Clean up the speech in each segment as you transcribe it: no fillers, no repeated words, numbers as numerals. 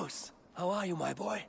Klaus, how are you, my boy?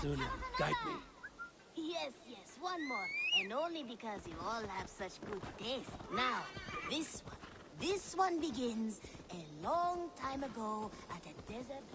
Sooner, guide me. Yes, one more. And only because you all have such good taste. Now, this one begins a long time ago at a desert.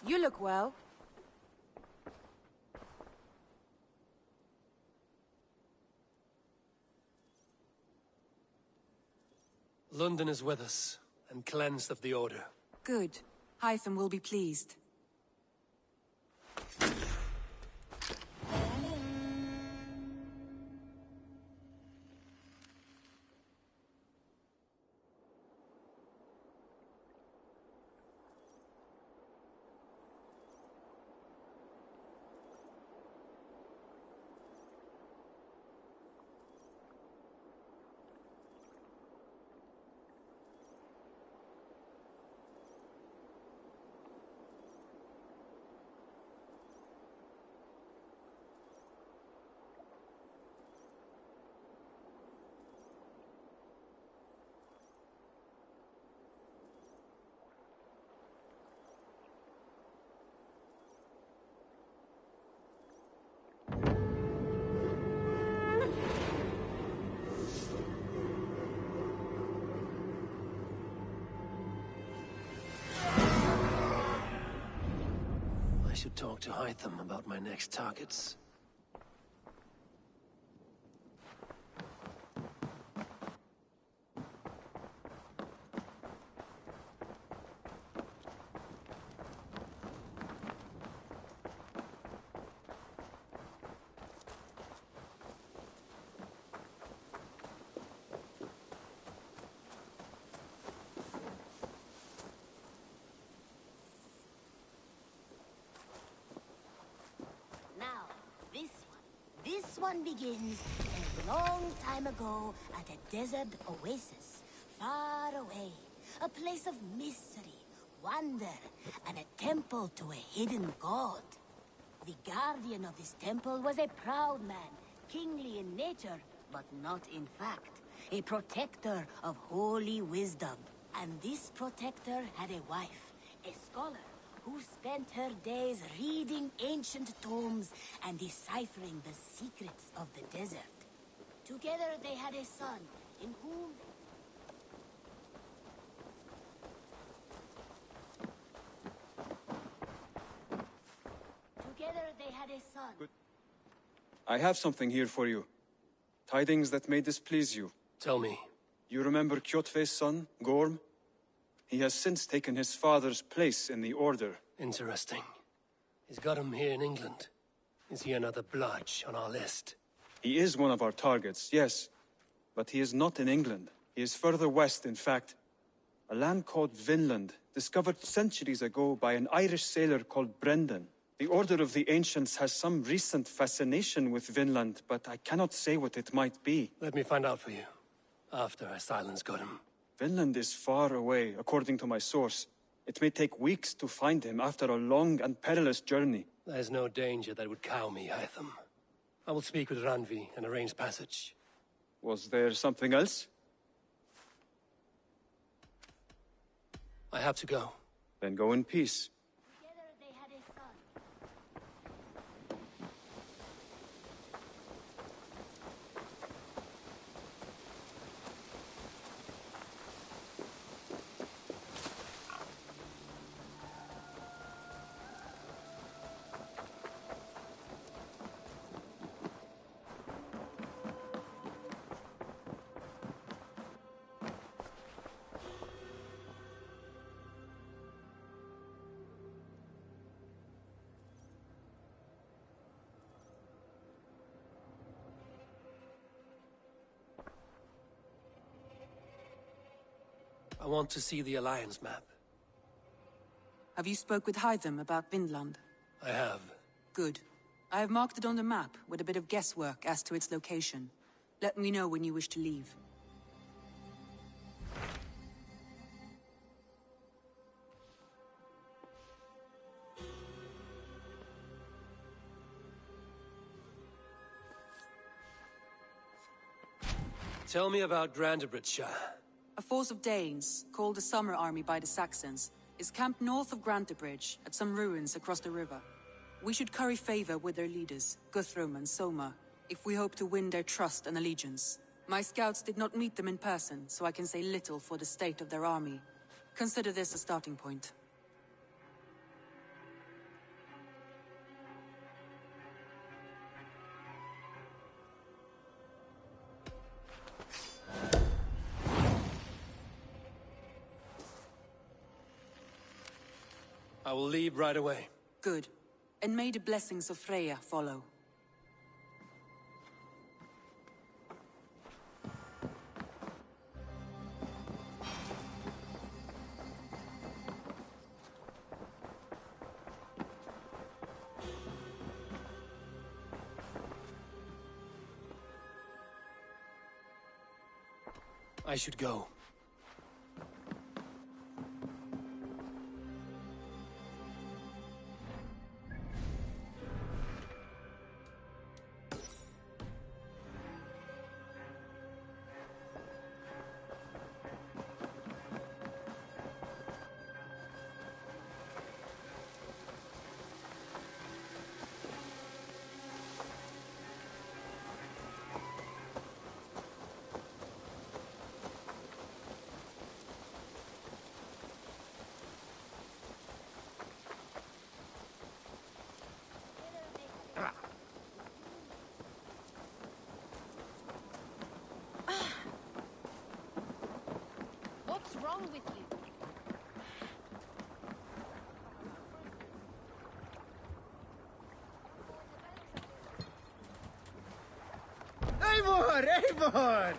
You look well. London is with us, and cleansed of the Order. Good. Hytham will be pleased. I should talk to Hytham about my next targets. This one begins a long time ago at a desert oasis, far away. A place of mystery, wonder, and a temple to a hidden god. The guardian of this temple was a proud man, kingly in nature, but not in fact. A protector of holy wisdom. And this protector had a wife, a scholar, who spent her days reading ancient tomes and deciphering the secrets of the desert. Together they had a son, in whom... Together they had a son. Good. I have something here for you. Tidings that may displease you. Tell me. You remember Kjotve's son, Gorm? He has since taken his father's place in the Order. Interesting. He's got him here in England. Is he another bludge on our list? He is one of our targets, yes. But he is not in England. He is further west, in fact. A land called Vinland, discovered centuries ago by an Irish sailor called Brendan. The Order of the Ancients has some recent fascination with Vinland, but I cannot say what it might be. Let me find out for you, after I silence Godham. Vinland is far away, according to my source. It may take weeks to find him after a long and perilous journey. There's no danger that would cow me, Hytham. I will speak with Ranvi and arrange passage. Was there something else? I have to go. Then go in peace. Together they had a son. I want to see the Alliance map. Have you spoke with Hytham about Vinland? I have. Good. I have marked it on the map with a bit of guesswork as to its location. Let me know when you wish to leave. Tell me about Grantebridgeshire. A force of Danes, called the Summer Army by the Saxons, is camped north of Grantebridge at some ruins across the river. We should curry favor with their leaders, Guthrum and Soma, if we hope to win their trust and allegiance. My scouts did not meet them in person, so I can say little for the state of their army. Consider this a starting point. I will leave right away. Good. And may the blessings of Freya follow. I should go. What's wrong with you? Eivor! Eivor!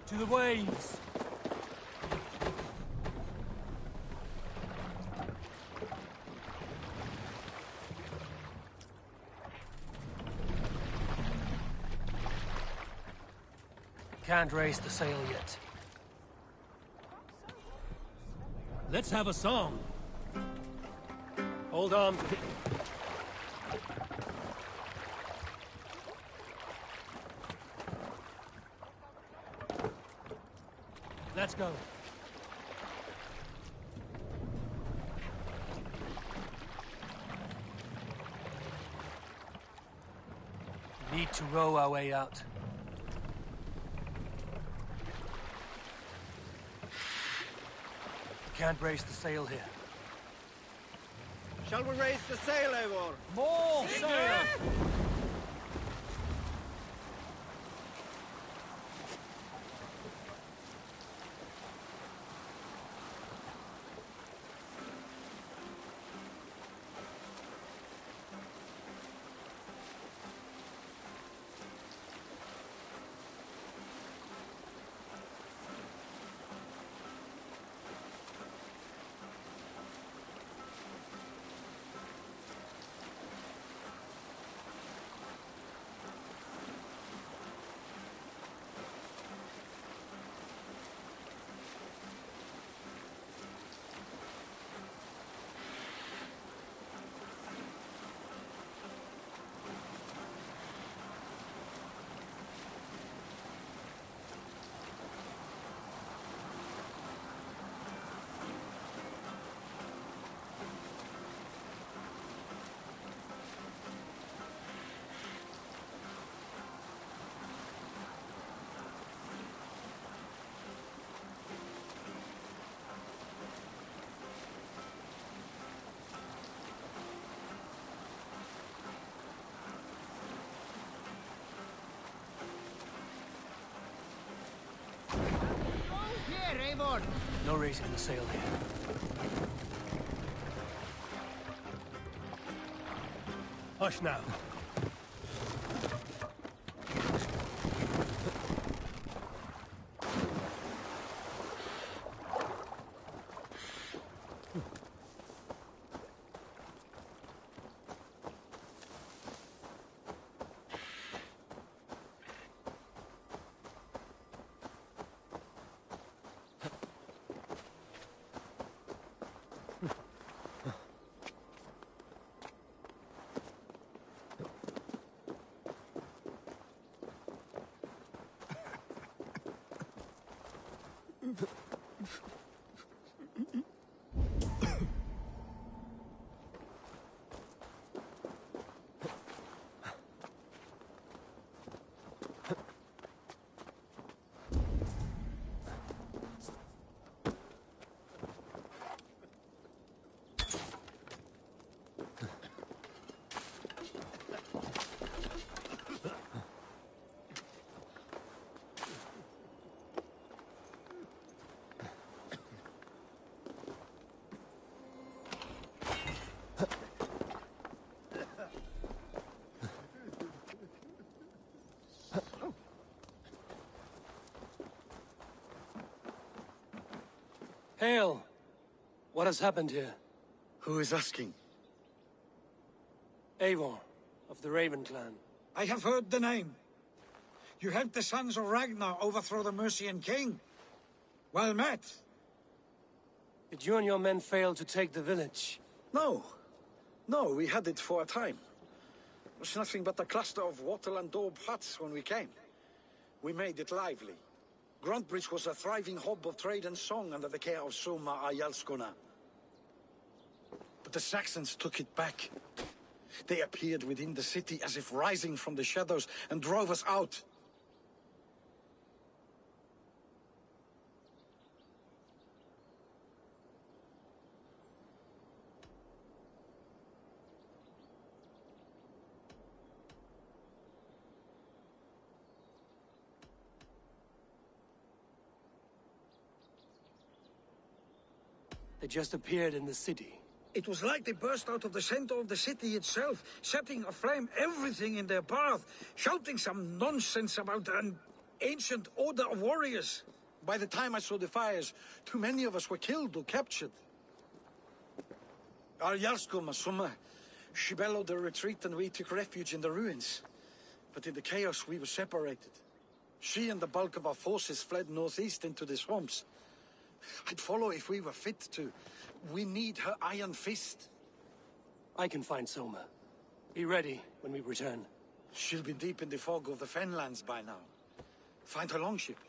To the waves! Can't raise the sail yet. Let's have a song. Hold on. Let's go. We need to row our way out. We can't raise the sail here. Shall we raise the sail, Eivor? More sail! Here, Eivor! No raising the sail here. Hush now. Hail! What has happened here? Who is asking? Eivor, of the Raven clan. I have heard the name. You helped the sons of Ragnar overthrow the Mercian king. Well met. Did you and your men fail to take the village? No. No, we had it for a time. It was nothing but a cluster of wattle and daub huts when we came. We made it lively. Gruntbridge was a thriving hub of trade and song under the care of Soma Ayalskona. But the Saxons took it back. They appeared within the city as if rising from the shadows and drove us out. They just appeared in the city. It was like they burst out of the center of the city itself, setting aflame everything in their path, shouting some nonsense about an ancient order of warriors. By the time I saw the fires, too many of us were killed or captured. Our Jarlskoma, Soma, she bellowed a retreat and we took refuge in the ruins. But in the chaos we were separated. She and the bulk of our forces fled northeast into the swamps. I'd follow if we were fit to. We need her iron fist. I can find Soma. Be ready when we return. She'll be deep in the fog of the Fenlands by now. Find her longship.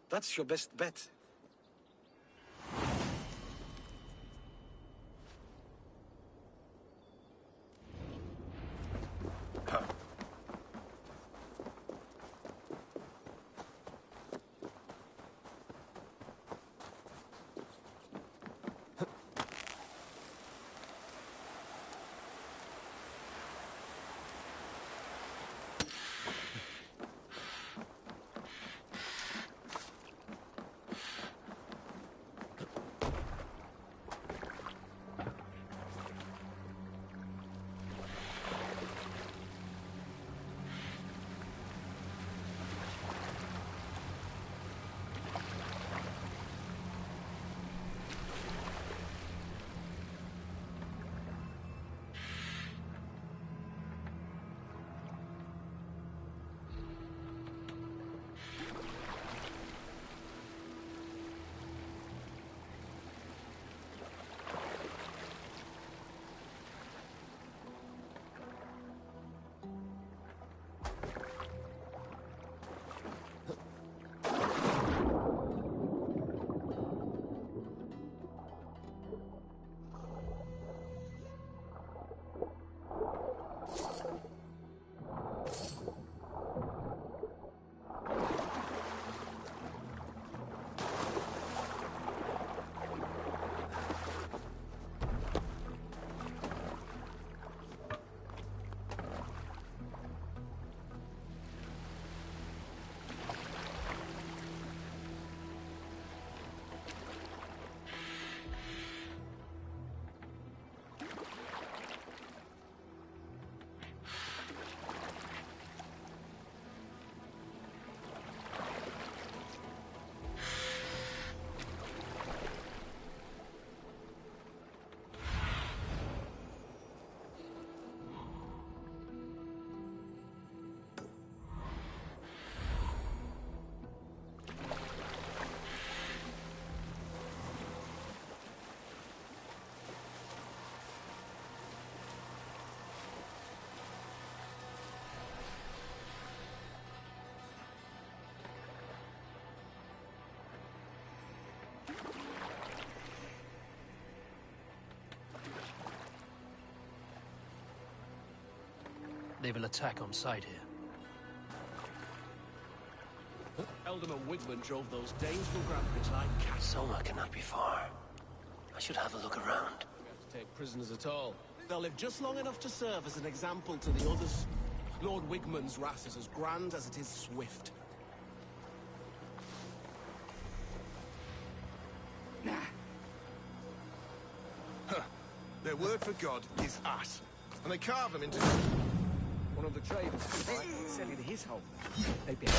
That's your best bet. They will attack on sight here. Eldon and Wigman drove those Danes from Grantbridge like cats. Soma cannot be far. I should have a look around. We have to take prisoners at all. They'll live just long enough to serve as an example to the others. Lord Wigman's wrath is as grand as it is swift. Their word for God is us. And they carve them into... One of the traders selling to his home. They've been...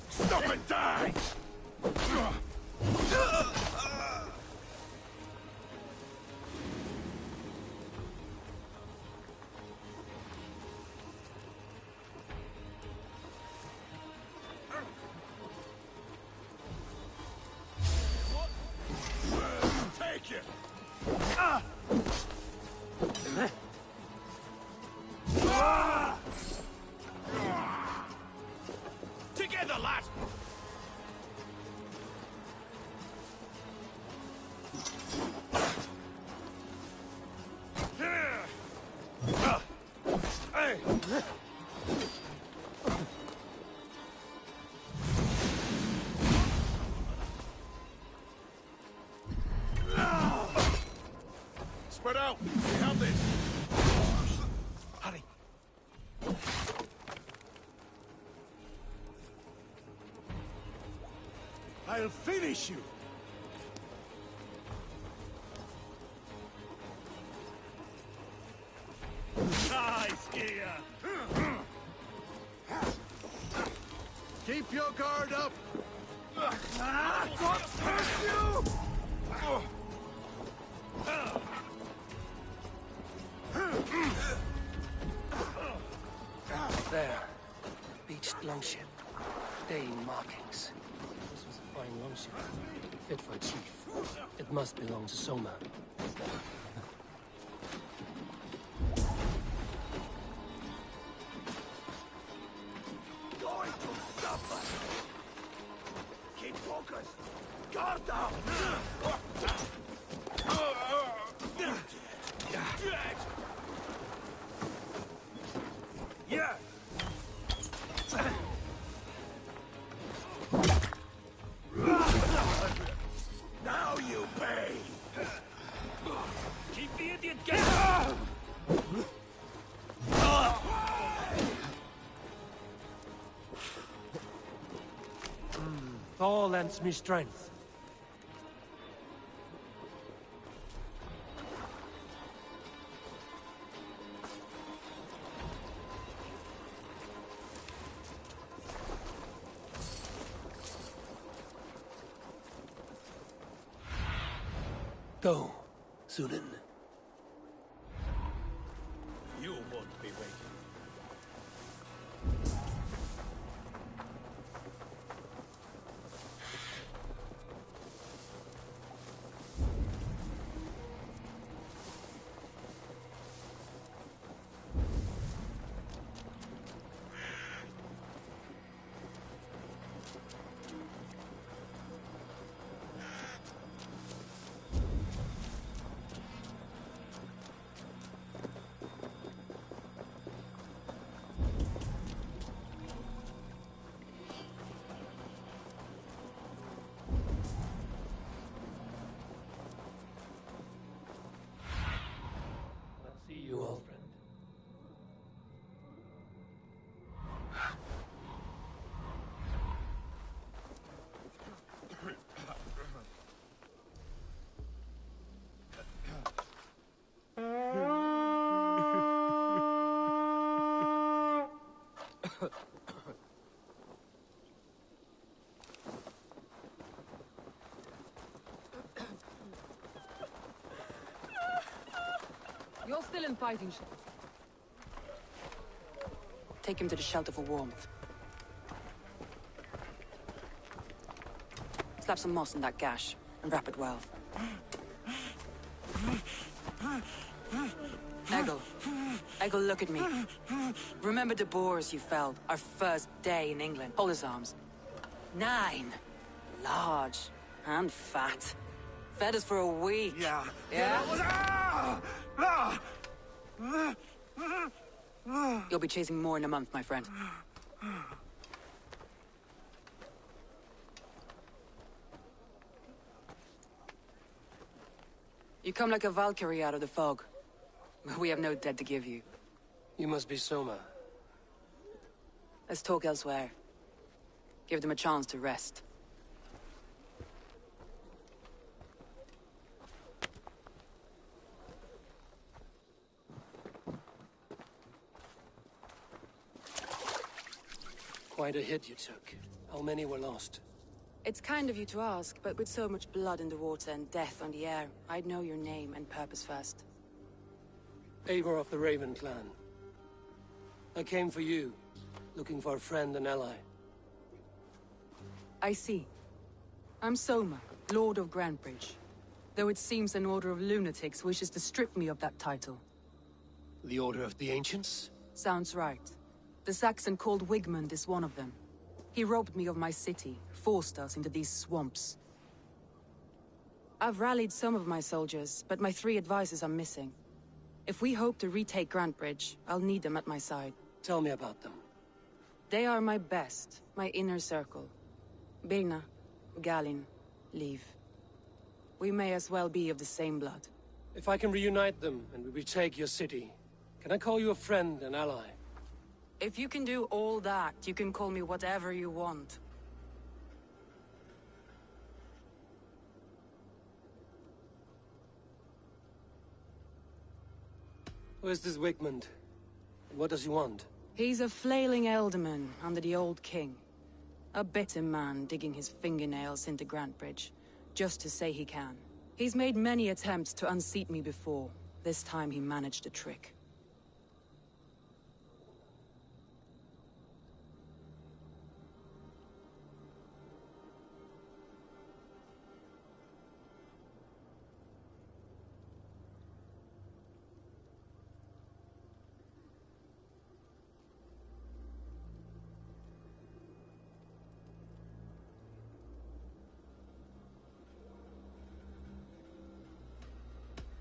Stop and die! Take it! Together, lad! Hey! Spread out! We have this! Hurry! I'll finish you! Nice here! Keep your guard up! Don't hurt you! There. Beached longship. Dane markings. This was a fine longship. Fit for a chief. It must belong to Soma. Going to suffer! Keep focused! Guard down! Dead! Yeah! Now you pay! Keep the idiot going! Thor lends me strength. Go, Sunan. You won't be waiting. See you, old friend. You're still in fighting shape. Take him to the shelter for warmth. Slap some moss in that gash, and wrap it well. Eggle, look at me. Remember the boars you felled, our first day in England? Hold his arms. 9. Large and fat. Fed us for a week. Yeah. Yeah? You'll be chasing more in a month, my friend. You come like a Valkyrie out of the fog. We have no dead to give you. You must be Soma. Let's talk elsewhere. Give them a chance to rest. Quite a hit you took. How many were lost? It's kind of you to ask, but with so much blood in the water and death on the air, I'd know your name and purpose first. Eivor of the Raven clan. I came for you, looking for a friend and ally. I see. I'm Soma, Lord of Grantebridge. Though it seems an order of lunatics wishes to strip me of that title. The Order of the Ancients? Sounds right. The Saxon called Wigmund is one of them. He robbed me of my city, forced us into these swamps. I've rallied some of my soldiers, but my 3 advisors are missing. If we hope to retake Grantebridge, I'll need them at my side. Tell me about them. They are my best, my inner circle. Birna, Galin, Liv. We may as well be of the same blood. If I can reunite them and we retake your city, can I call you a friend and ally? If you can do all that, you can call me whatever you want. Who is this Wigmund? And what does he want? He's a flailing elderman under the old king. A bitter man digging his fingernails into Grantebridge, just to say he can. He's made many attempts to unseat me before. This time he managed the trick.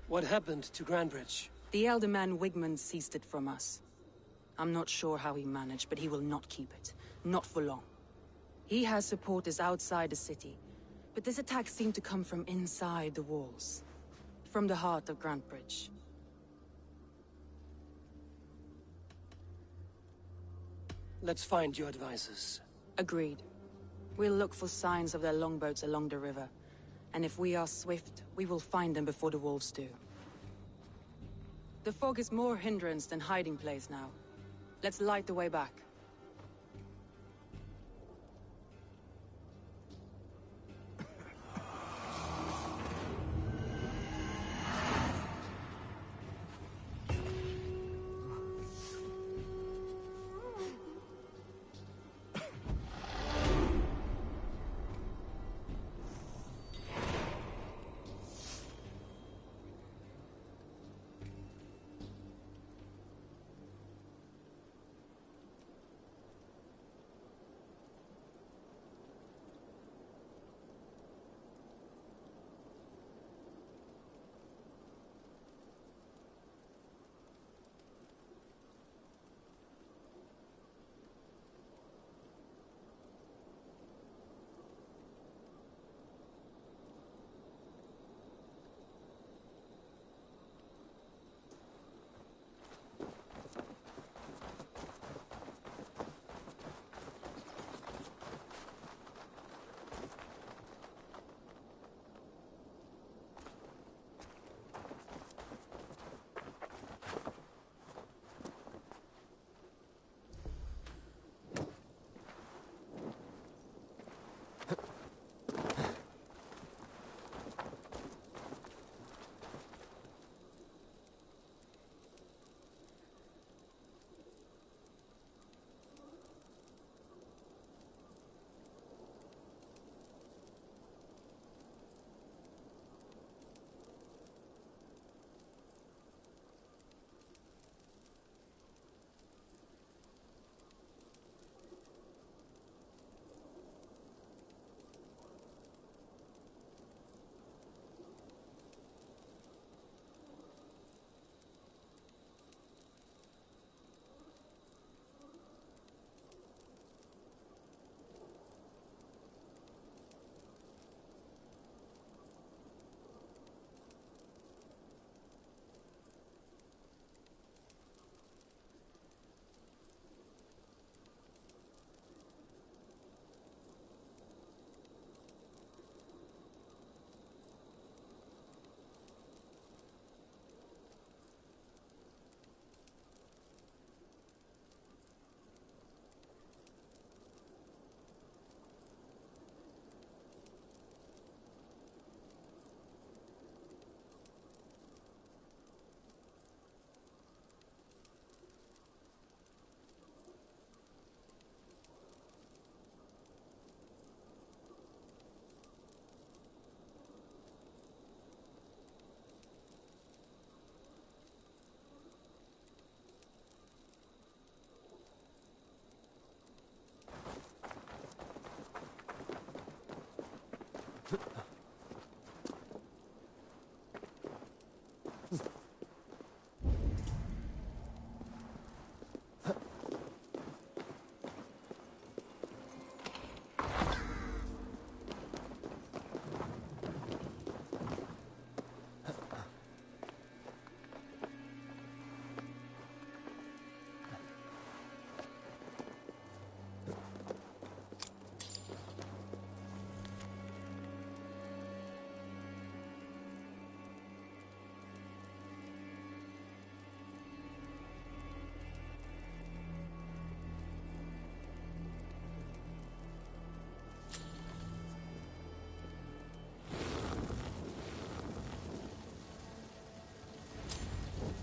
What happened to Grantebridge? The elder man Wigmund seized it from us. I'm not sure how he managed, but he will not keep it. Not for long. He has supporters outside the city, but this attack seemed to come from inside the walls. From the heart of Grantebridge. Let's find your advisors. Agreed. We'll look for signs of their longboats along the river. And if we are swift, we will find them before the wolves do. The fog is more hindrance than hiding place now. Let's light the way back.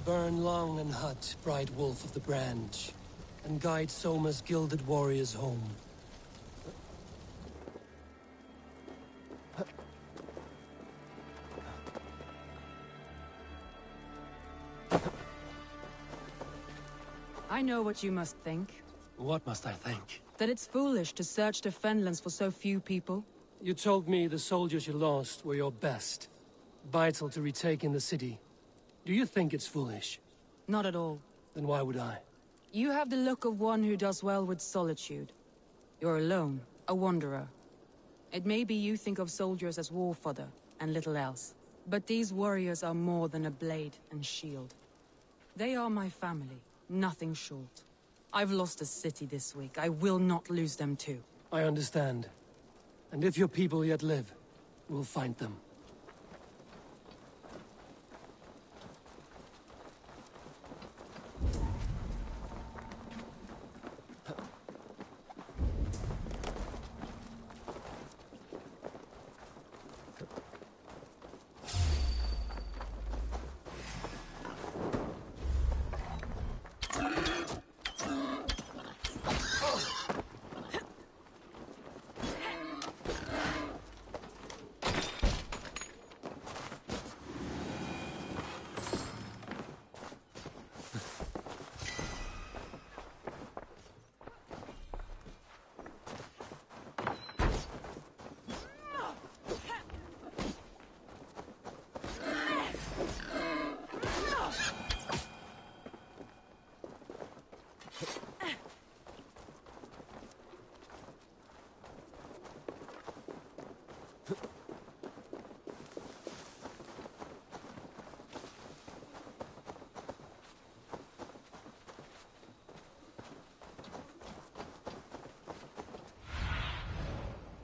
Burn long and hut, bright wolf of the branch, and guide Soma's gilded warriors home. I know what you must think. What must I think? That it's foolish to search the Fenlands for so few people. You told me the soldiers you lost were your best. Vital to retaking the city. Do you think it's foolish? Not at all. Then why would I? You have the look of one who does well with solitude. You're alone, a wanderer. It may be you think of soldiers as war fodder, and little else. But these warriors are more than a blade and shield. They are my family, nothing short. I've lost a city this week. I will not lose them too. I understand. And if your people yet live, we'll find them.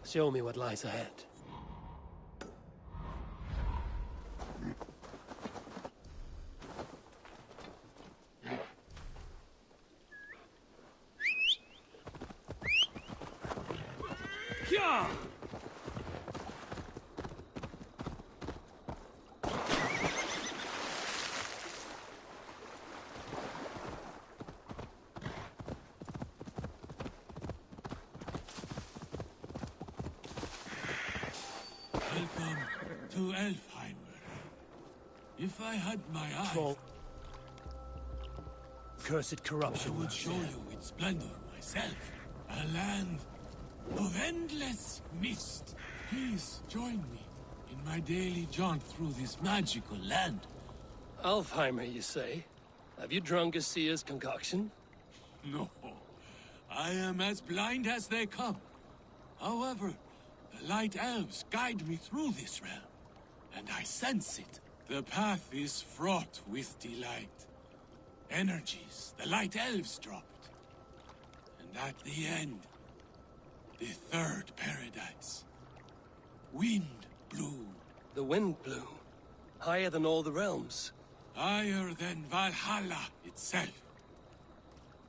Show me what lies ahead. Yeah! Welcome to Elfheimer. If I had my eye, Troll. Cursed corruption. I would show you its splendor myself. A land of endless mist. Please join me in my daily jaunt through this magical land. Alfheimer, you say? Have you drunk a seer's concoction? No, I am as blind as they come. However, the Light Elves guide me through this realm, and I sense it. The path is fraught with delight. Energies the Light Elves dropped. And at the end, the third paradise. Wind blew. The wind blew. Higher than all the realms. Higher than Valhalla itself.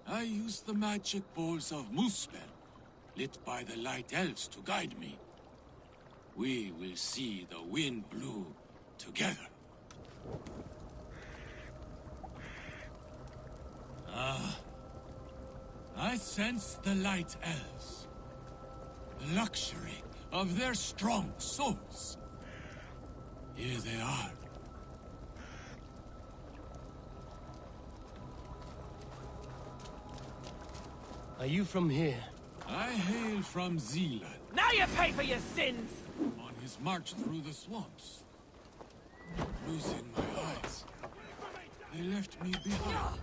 I used the magic balls of Muspel, lit by the Light Elves to guide me. We will see the wind blow together. I sense the Light Elves. The luxury of their strong souls. Here they are. Are you from here? I hail from Zealand. Now you pay for your sins! On his has marched through the swamps. Losing my eyes. They left me behind.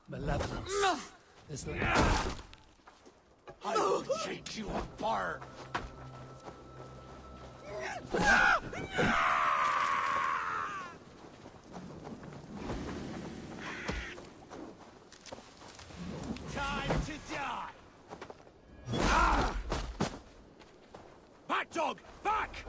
Malevolence. This I will shake you apart! Time to die! Back, dog! Back!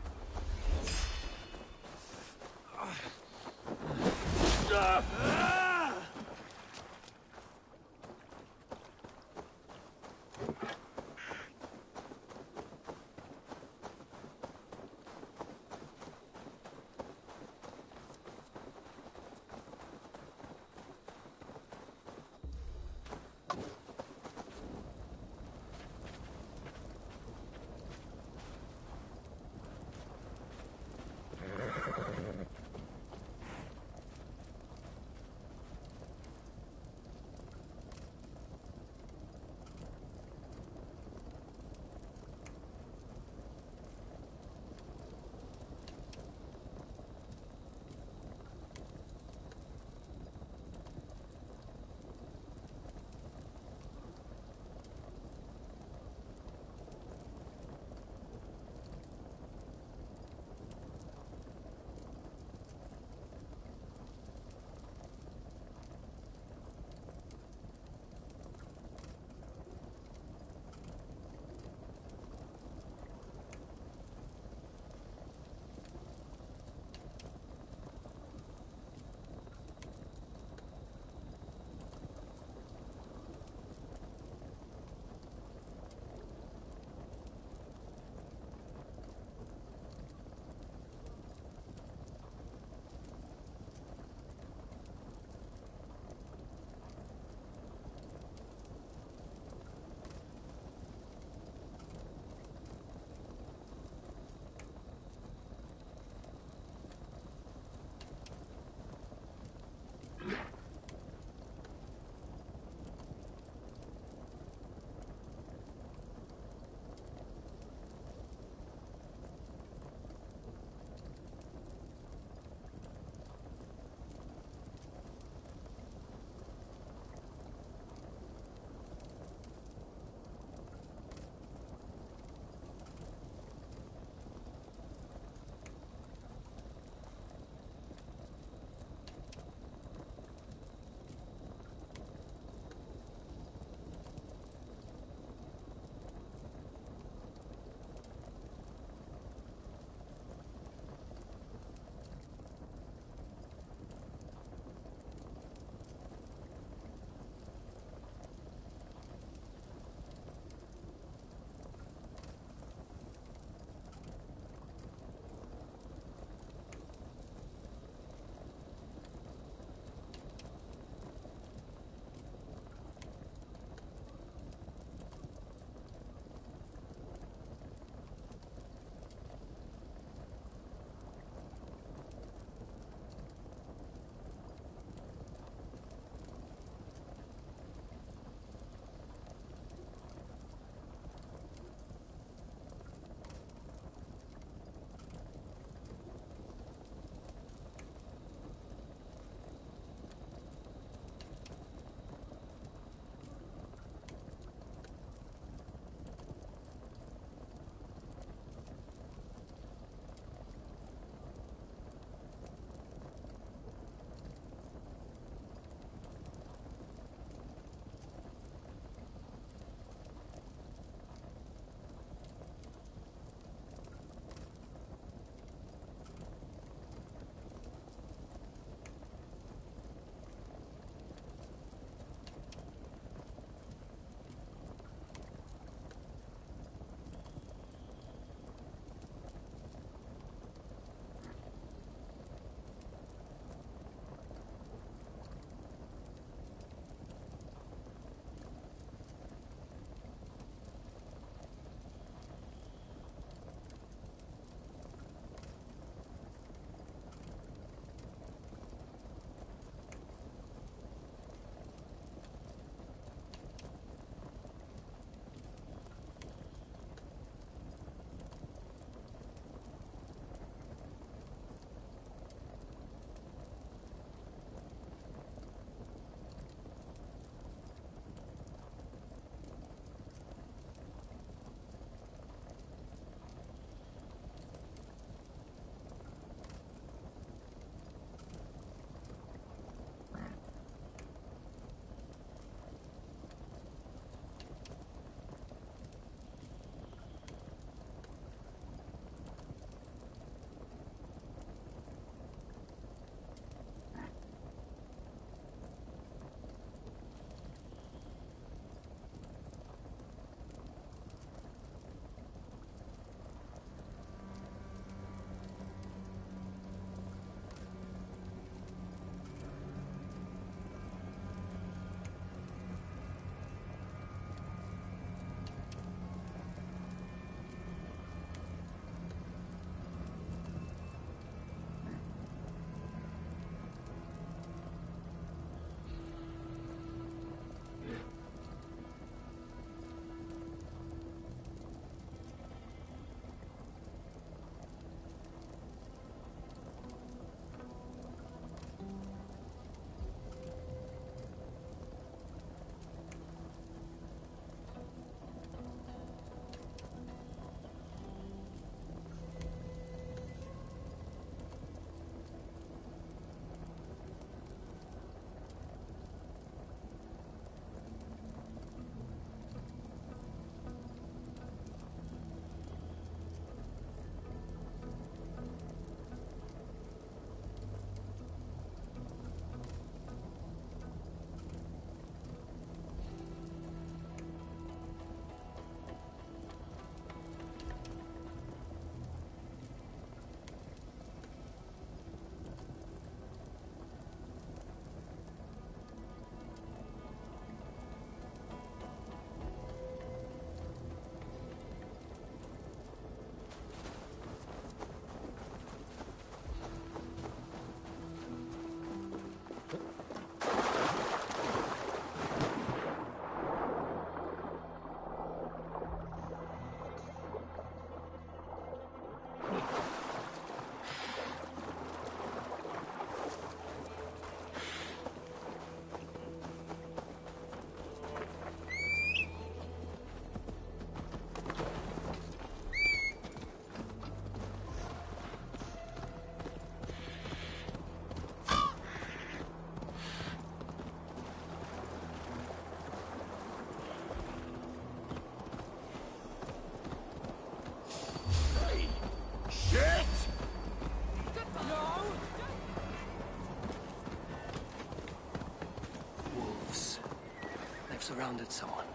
surrounded someone.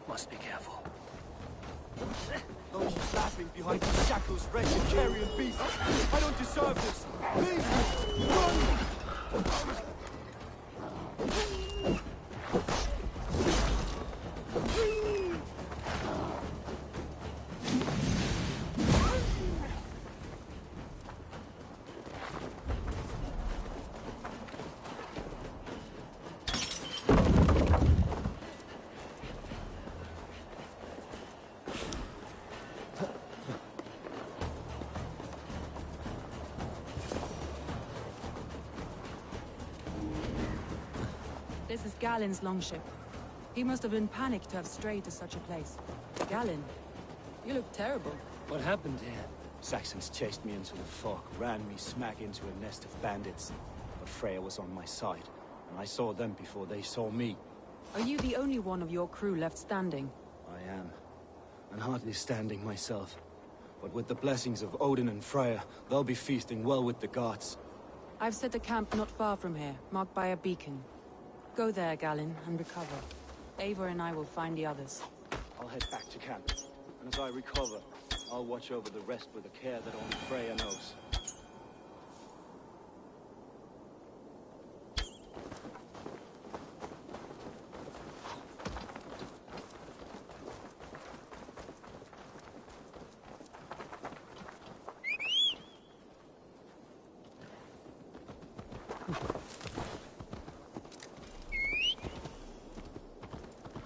Must be careful. Those laughing behind these shackles, wretched carrion beast. I don't deserve this. Leave me! Run! This is Galen's longship. He must have been panicked to have strayed to such a place. Galen, you look terrible. What happened here? Saxons chased me into the fog, ran me smack into a nest of bandits. But Freya was on my side, and I saw them before they saw me. Are you the only one of your crew left standing? I am, and hardly standing myself. But with the blessings of Odin and Freya, they'll be feasting well with the gods. I've set a camp not far from here, marked by a beacon. Go there, Galen, and recover. Eivor and I will find the others. I'll head back to camp, and as I recover, I'll watch over the rest with a care that only Freya knows.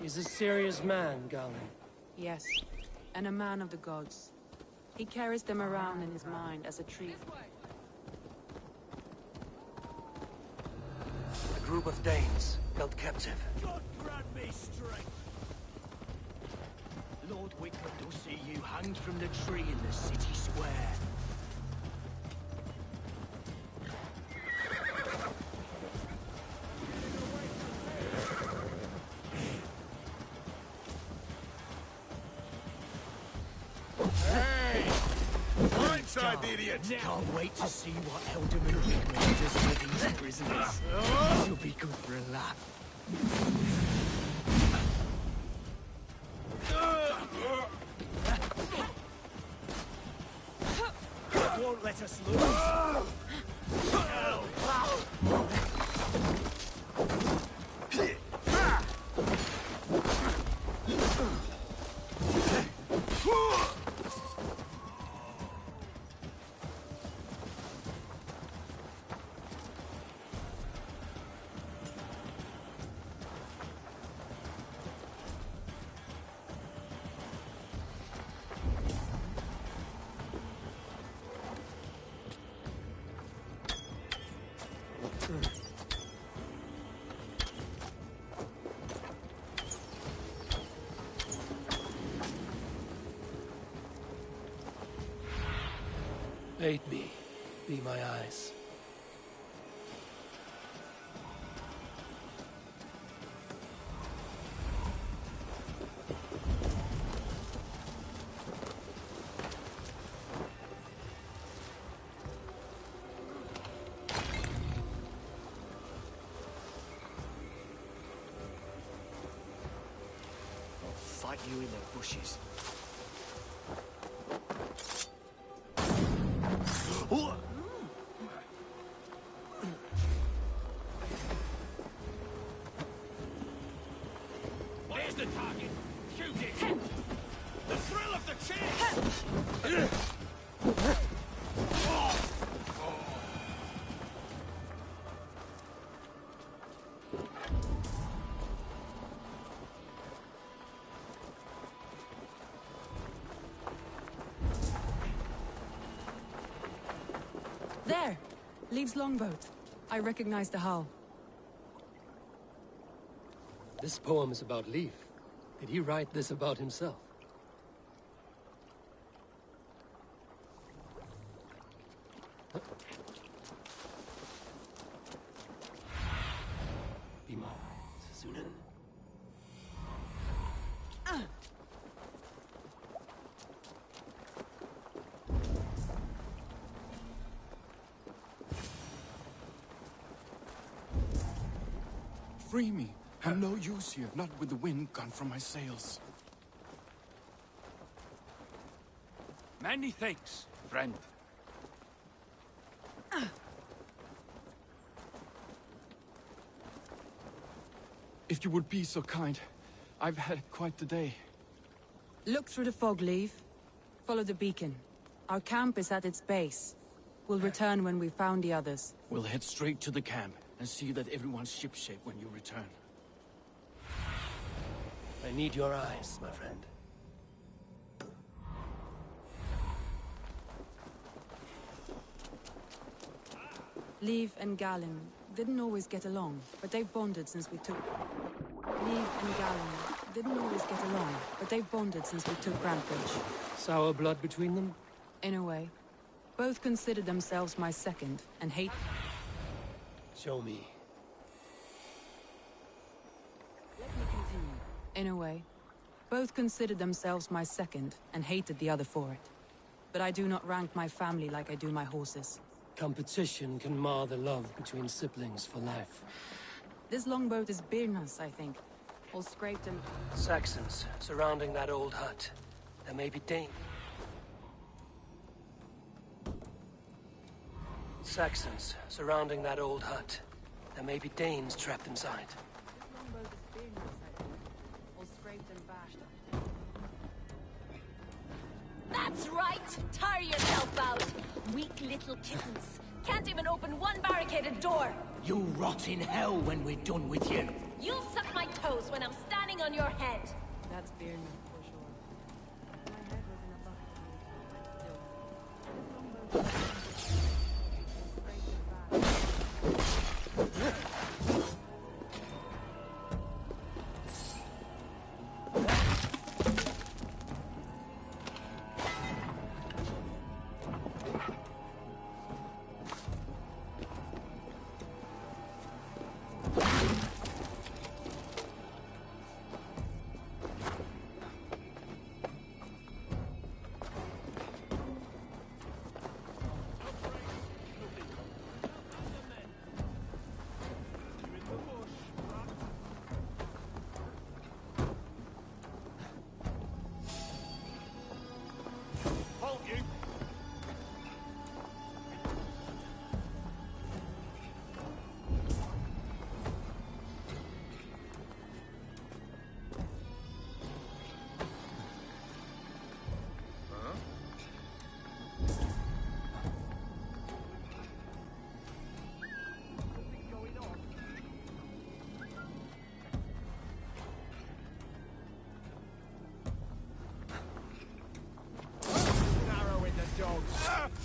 He's a serious man, Galen. Yes, and a man of the gods. He carries them around in his mind as a tree. A group of Danes held captive. God grant me strength! Lord Wickman will see you hanged from the tree in the city square. Inside the idiot! Can't wait to see what Alderman Wickman does to these prisoners. It'll be good for a laugh. Won't let us lose. Aid me. Be my eyes. I'll fight you in the bushes. There's the target. Shoot it. The thrill of the chase. There! Leaves longboat. I recognize the hull. This poem is about Leif. Did he write this about himself? Be mine, Sunan. Free me. I'm no use here, not with the wind gone from my sails. Many thanks, friend. If you would be so kind, I've had quite the day. Look through the fog, Leave. Follow the beacon. Our camp is at its base. We'll return when we've found the others. We'll head straight to the camp and see that everyone's shipshape when you return. I need your eyes, my friend. Leave and Galen didn't always get along, but they've bonded since we took... Leave and Galen didn't always get along, but they've bonded since we took Grantbridge. Sour blood between them? In a way. Both consider themselves my second, and hate... Show me. Let me continue. In a way. Both considered themselves my second, and hated the other for it. But I do not rank my family like I do my horses. Competition can mar the love between siblings for life. This longboat is Birna's, I think. All scraped and... Saxons surrounding that old hut. There may be Saxons surrounding that old hut. There may be Danes trapped inside. This longboat is Birna's, I think. All scraped and bashed. That's right! Tire yourself out! Weak little kittens. Can't even open one barricaded door! You rot in hell when we're done with you! You'll suck my toes when I'm standing on your head! That's Birna, for sure. My head was in a bucket.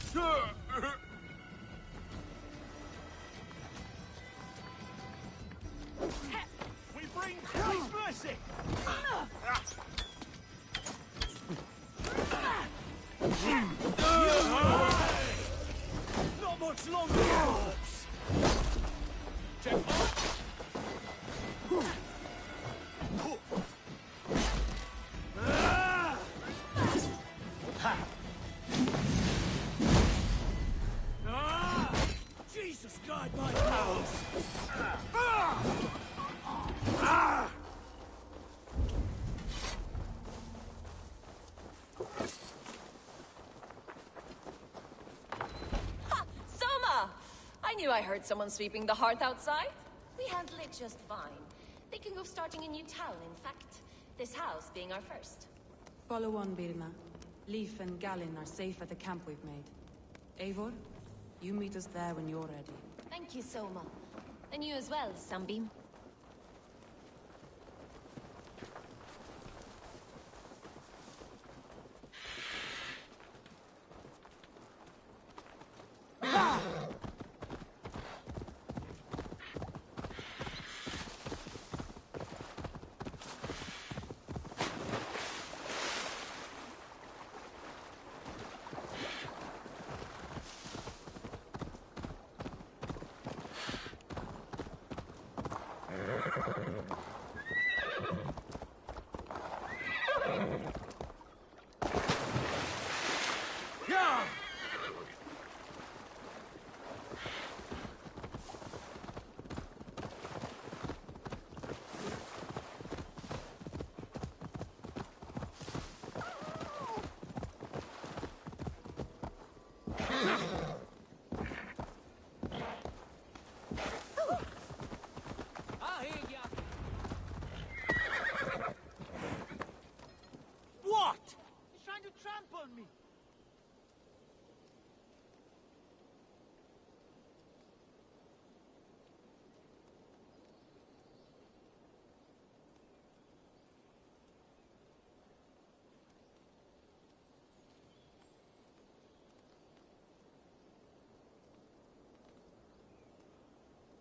Still. We bring Christ's mercy! Not much longer, folks! Check off! Jesus, guide my powers! Ha! Soma! I knew I heard someone sweeping the hearth outside. We handle it just fine. Thinking of starting a new town, in fact. This house being our first. Follow on, Birna. Leif and Galen are safe at the camp we've made. Eivor, you meet us there when you're ready. Thank you, Soma. And you as well, Sunbeam. on me!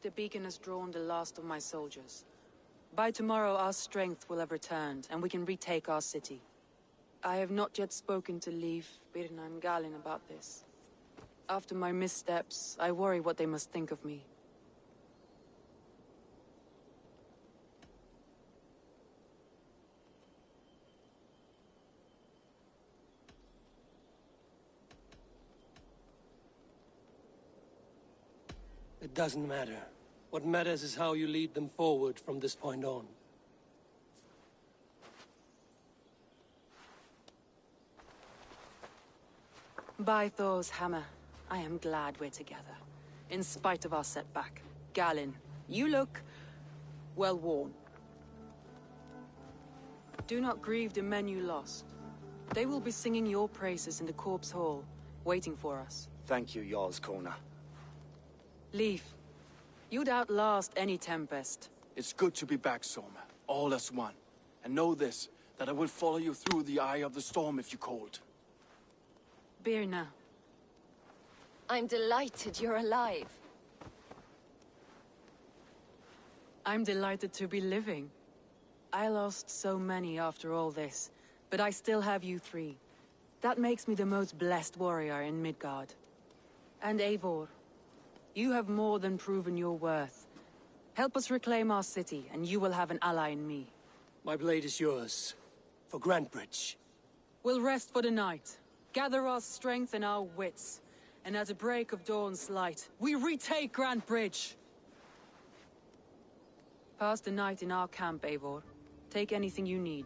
The beacon has drawn the last of my soldiers. By tomorrow our strength will have returned, and we can retake our city. I have not yet spoken to Leif, Birna and Galin about this. After my missteps, I worry what they must think of me. It doesn't matter. What matters is how you lead them forward from this point on. By Thor's hammer, I am glad we're together. In spite of our setback. Galin, you look... well worn. Do not grieve the men you lost. They will be singing your praises in the Corpse Hall, waiting for us. Thank you, Jarl's Corner. Leif, you'd outlast any tempest. It's good to be back, Soma. All as one. And know this, that I will follow you through the eye of the storm if you called. Birna. I'm delighted you're alive. I'm delighted to be living. I lost so many after all this, but I still have you three. That makes me the most blessed warrior in Midgard. And Eivor, you have more than proven your worth. Help us reclaim our city, and you will have an ally in me. My blade is yours. For Grantebridge. We'll rest for the night. Gather our strength and our wits. And at the break of dawn's light, we retake Grantebridge! Pass the night in our camp, Eivor. Take anything you need.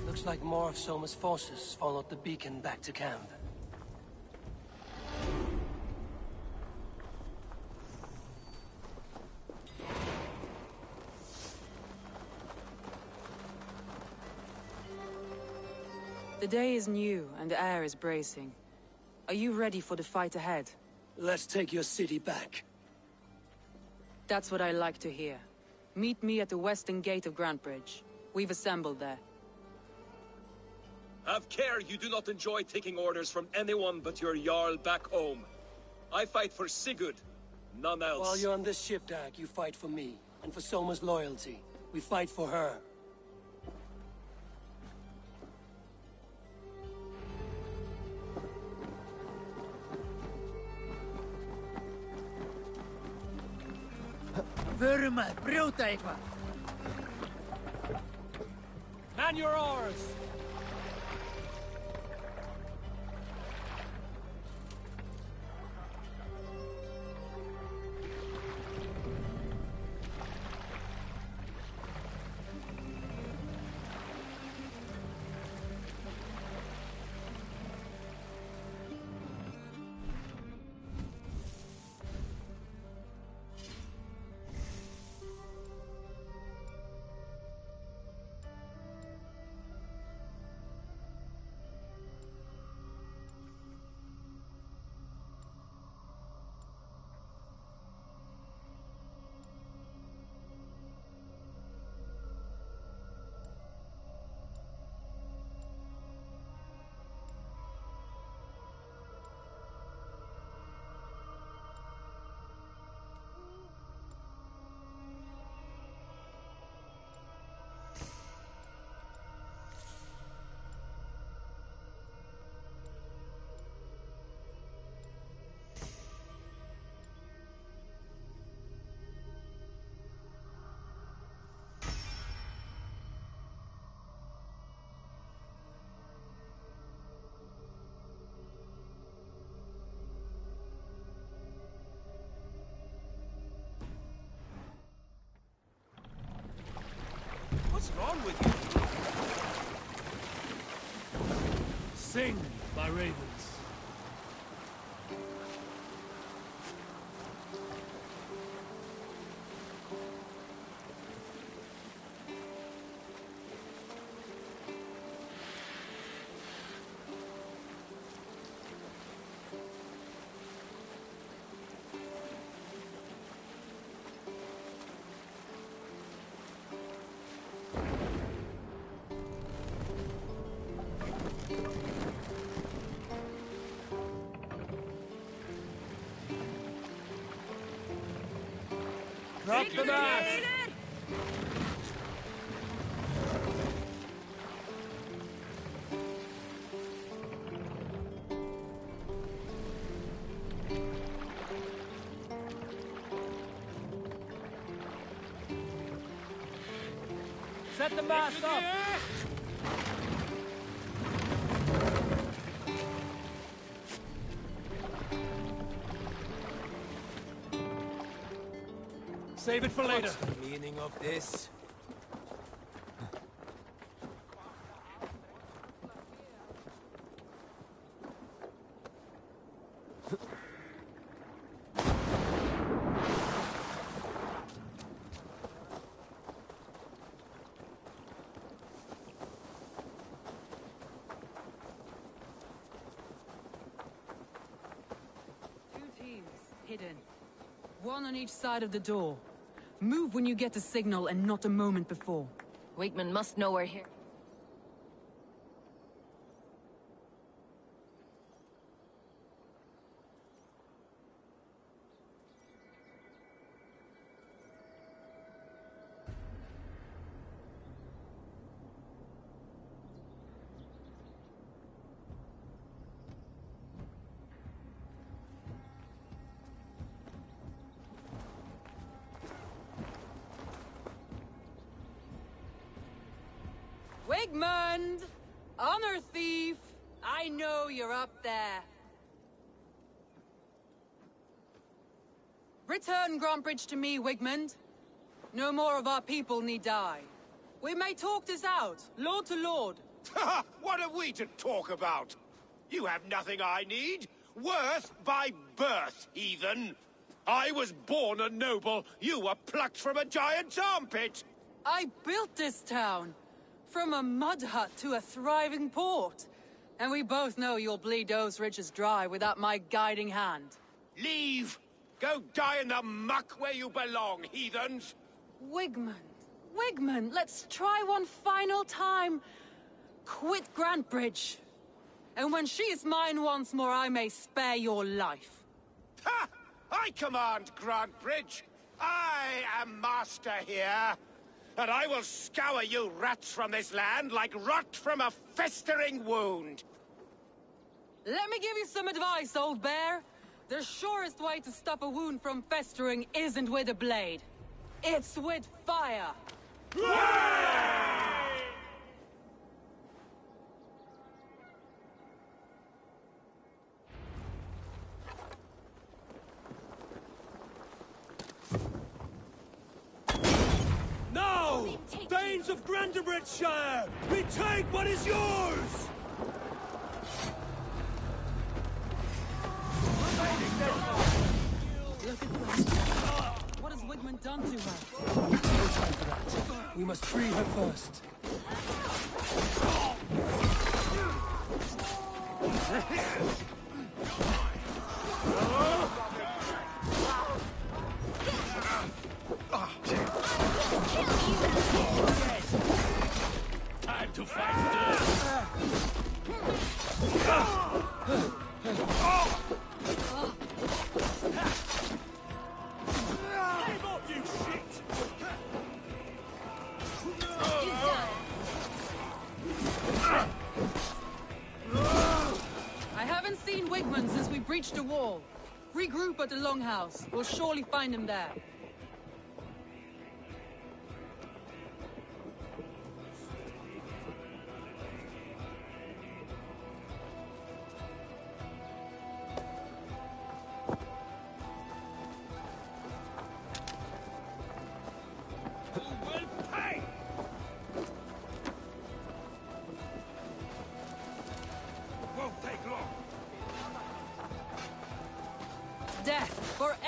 Looks like more of Soma's forces followed the beacon back to camp. The day is new, and the air is bracing. Are you ready for the fight ahead? Let's take your city back. That's what I like to hear. Meet me at the western gate of Grantebridge. We've assembled there. Have care you do not enjoy taking orders from anyone but your Jarl back home. I fight for Sigurd, none else. While you're on this ship, Dag, you fight for me, and for Soma's loyalty. We fight for her. Vurma, brjóta eitthvað! Man your oars! with you. Sing, my ravens. Drop the mask! Set the mast up! Save it for later. What's the meaning of this? Two teams, hidden. One on each side of the door. Move when you get the signal and not a moment before. Wigman must know we're here. Wigmund! Honor thief! I know you're up there. Return Grantbridge to me, Wigmund. No more of our people need die. We may talk this out, lord to lord. What are we to talk about? You have nothing I need. Worth by birth, heathen. I was born a noble. You were plucked from a giant's armpit. I built this town. From a mud hut to a thriving port. And we both know you'll bleed those riches dry without my guiding hand. Leave! Go die in the muck where you belong, heathens! Wigmund, let's try one final time. Quit Grantbridge. And when she is mine once more, I may spare your life. Ha! I command Grantbridge. I am master here. And I will scour you rats from this land like rot from a festering wound. Let me give you some advice, old bear. The surest way to stop a wound from festering isn't with a blade. It's with fire. Now! Thanes of Grantebridgeshire! Retake what is yours! What has Wigmund done to her? No time for that. We must free her first. Time to fight dirt! Game up, you shit! I haven't seen Wigmund since we breached the wall. Regroup at the Longhouse. We'll surely find him there.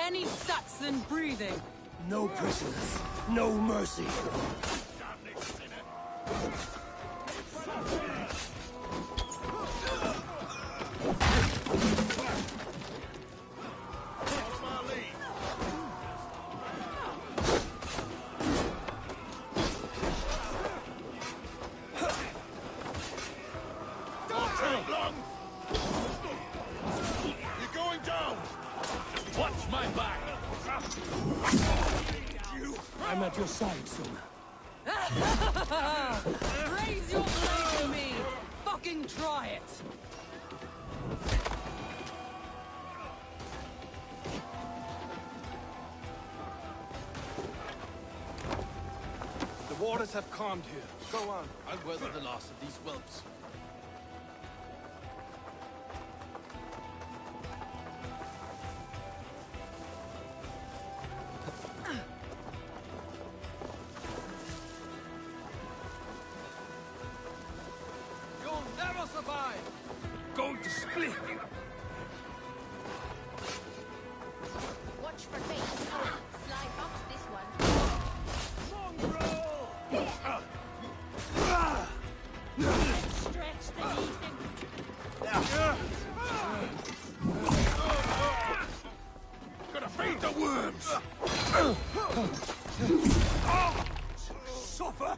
any Saxon breathing. No prisoners, no mercy. I'm at your side, Soma. Raise your blade to me! Fucking try it! The waters have calmed here. Go on. I'll weather the loss of these whelps. You'll never survive! Going to split you. Watch for fate. Sly box this one. Stretch the knee. Gonna feed the worms! Suffer!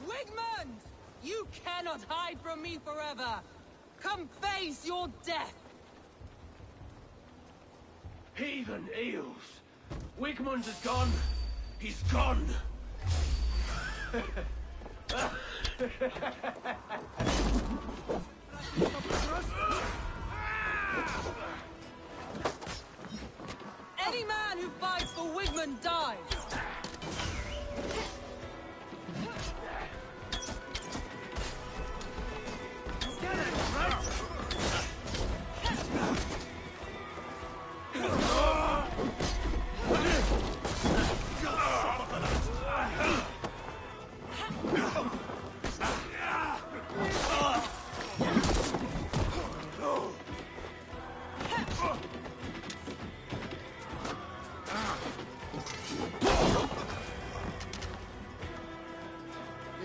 Wigmund! You cannot hide from me forever! Come face your death! Heathen eels! Wigmund is gone! He's gone! Any man who fights for Wigmund dies!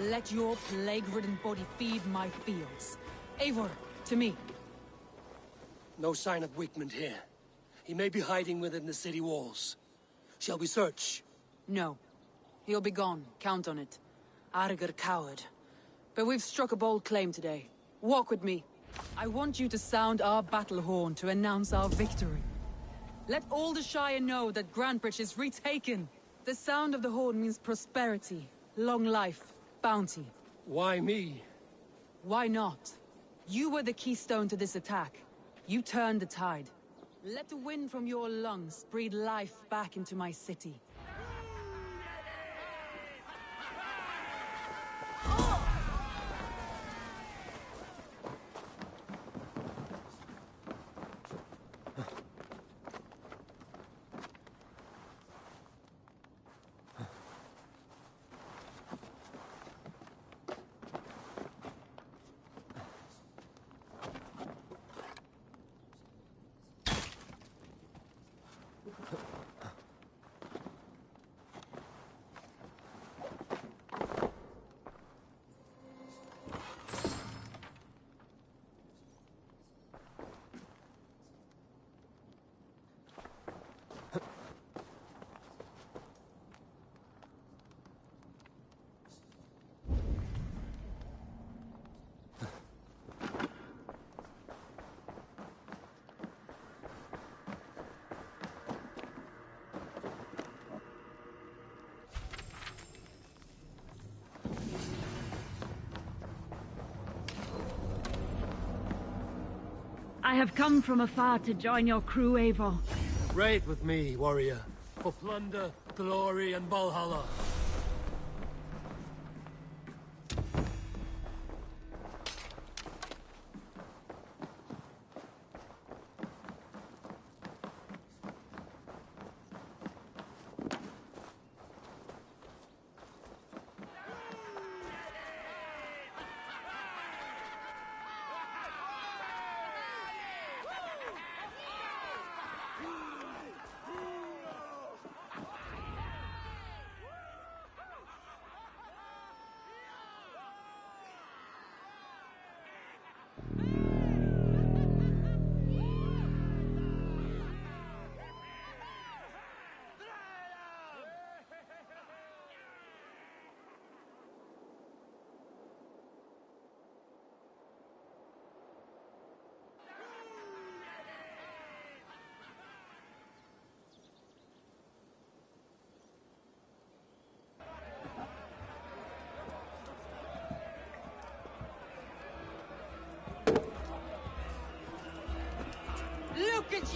Let your plague-ridden body feed my fields. Eivor, to me. No sign of Wigmund here. He may be hiding within the city walls. Shall we search? No. He'll be gone, count on it. Arger coward. But we've struck a bold claim today. Walk with me. I want you to sound our battle horn to announce our victory. Let all the Shire know that Grantebridge is retaken. The sound of the horn means prosperity, long life, bounty. Why me? Why not? You were the keystone to this attack. You turned the tide. Let the wind from your lungs breathe life back into my city. I have come from afar to join your crew, Eivor. Raid with me, warrior. For plunder, glory, and Valhalla.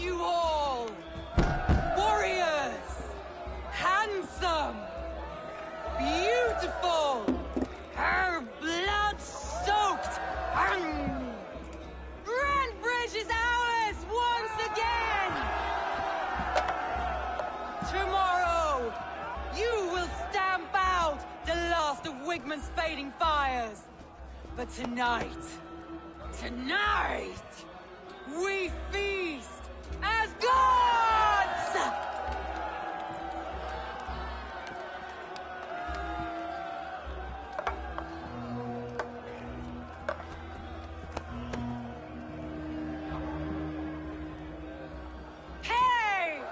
you all! Warriors! Handsome! Beautiful! Her blood-soaked! Grandbridge is ours once again! Tomorrow, you will stamp out the last of Wigman's fading fires. But tonight, we feast as gods! Hey!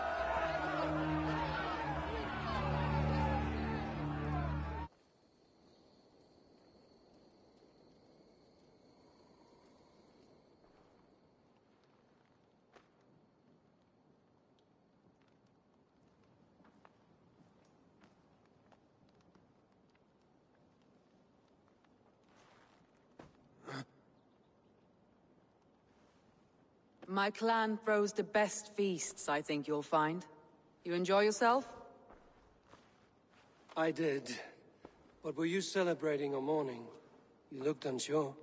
My clan throws the best feasts, I think you'll find. You enjoy yourself? I did. But were you celebrating or mourning? You looked unsure.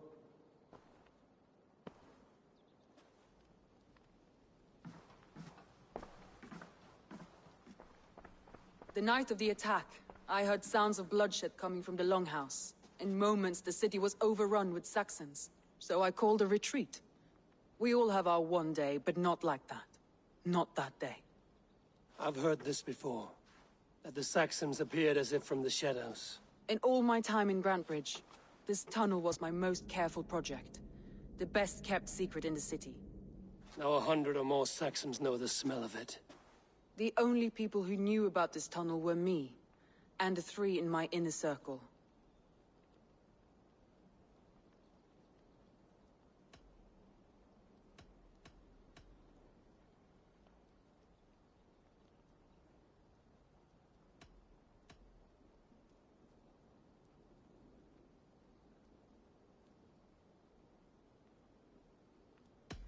The night of the attack, I heard sounds of bloodshed coming from the Longhouse. In moments, the city was overrun with Saxons, so I called a retreat. We all have our one day, but not like that. Not that day. I've heard this before. That the Saxons appeared as if from the shadows. In all my time in Grantbridge, this tunnel was my most careful project. The best kept secret in the city. Now 100 or more Saxons know the smell of it. The only people who knew about this tunnel were me, and the 3 in my inner circle.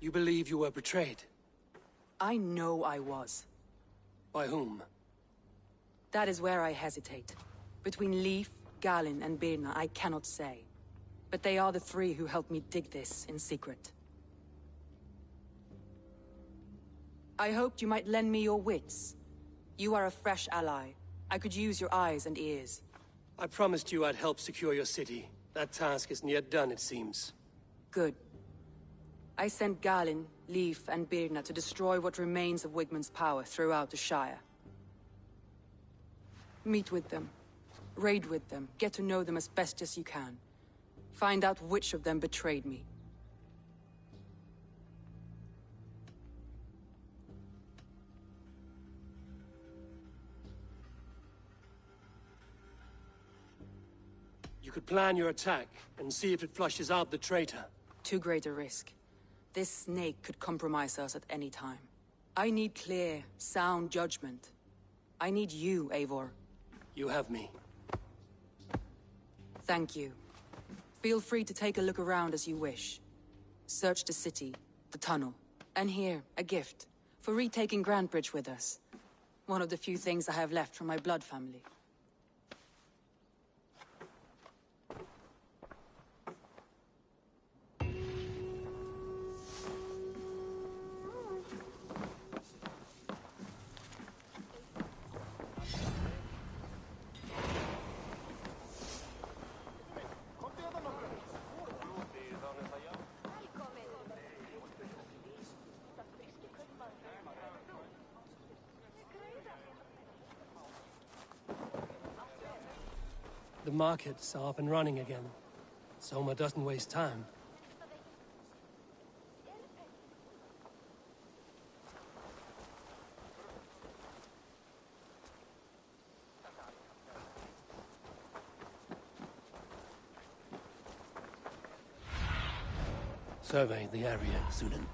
You believe you were betrayed? I know I was. By whom? That is where I hesitate. Between Leif, Galin, and Birna, I cannot say. But they are the 3 who helped me dig this in secret. I hoped you might lend me your wits. You are a fresh ally. I could use your eyes and ears. I promised you I'd help secure your city. That task isn't yet done, it seems. Good. I sent Galin, Leif, and Birna to destroy what remains of Wigman's power throughout the Shire. Meet with them. Raid with them. Get to know them as best as you can. Find out which of them betrayed me. You could plan your attack and see if it flushes out the traitor. Too great a risk. This snake could compromise us at any time. I need clear, sound judgment. I need you, Eivor. You have me. Thank you. Feel free to take a look around as you wish. Search the city, the tunnel, and here, a gift, for retaking Grantbridge with us. One of the few things I have left from my blood family. The markets are up and running again. Soma doesn't waste time. Survey the area, Sunan.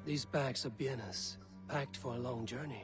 These bags are bienes, packed for a long journey.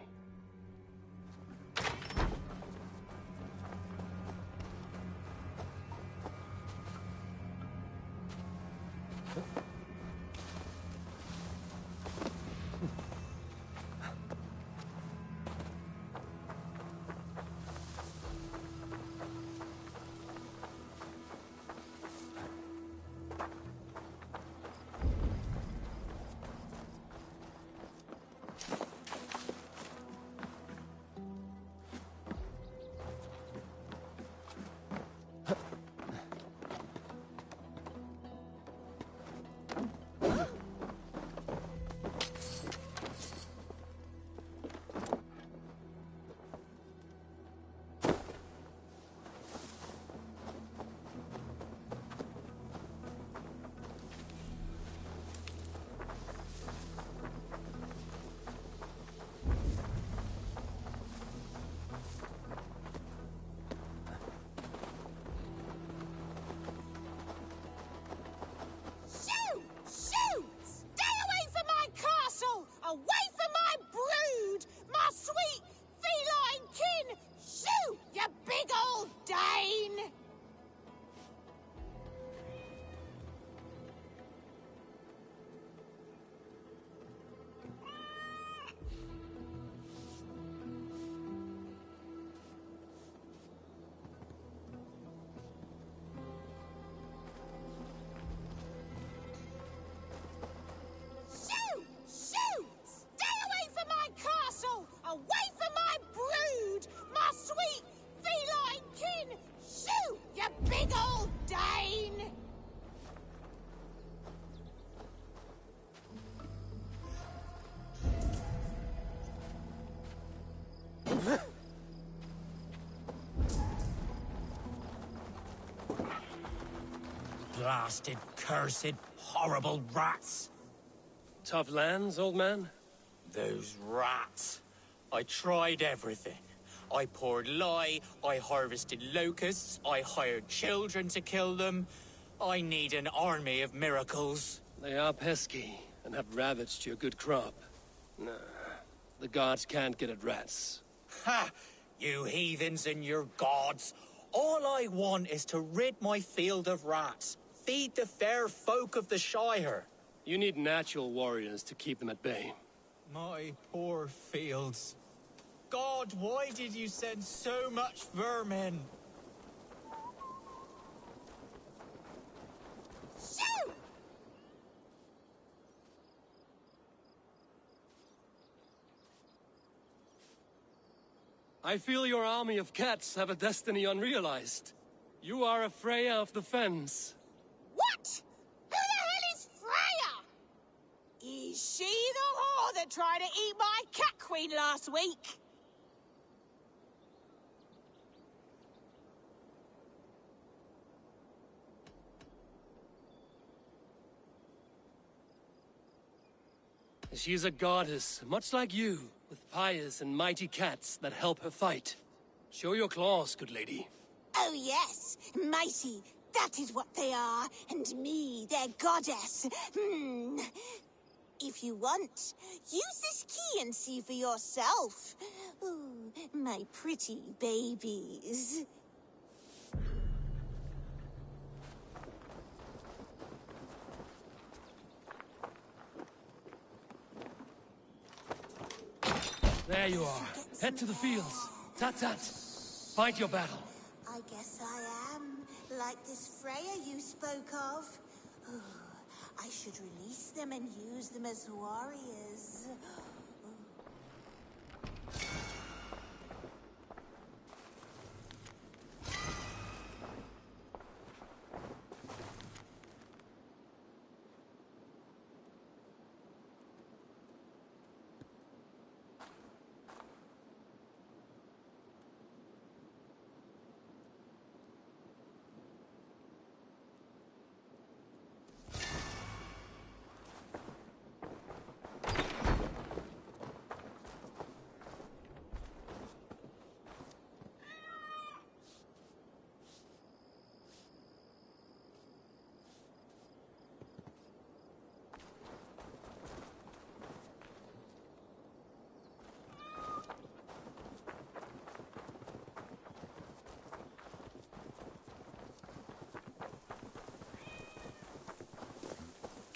Blasted, cursed, horrible rats! Tough lands, old man? Those rats. I tried everything. I poured lye, I harvested locusts, I hired children to kill them. I need an army of miracles. They are pesky, and have ravaged your good crop. Nah, the gods can't get at rats. Ha! You heathens and your gods! All I want is to rid my field of rats. Feed the fair folk of the Shire. You need natural warriors to keep them at bay. My poor fields. God, why did you send so much vermin? Shoo! I feel your army of cats have a destiny unrealized. You are a Freya of the Fens. What? Who the hell is Freya? Is she the whore that tried to eat my cat queen last week? She is a goddess, much like you, with pious and mighty cats that help her fight. Show your claws, good lady. Oh yes, mighty. That is what they are, and me, their goddess. If you want, use this key and see for yourself. Ooh, my pretty babies. There you are. Head to the fields. Tat-tat. Fight your battle. I guess I am, like this Freya you spoke of. Ooh, I should release them and use them as warriors.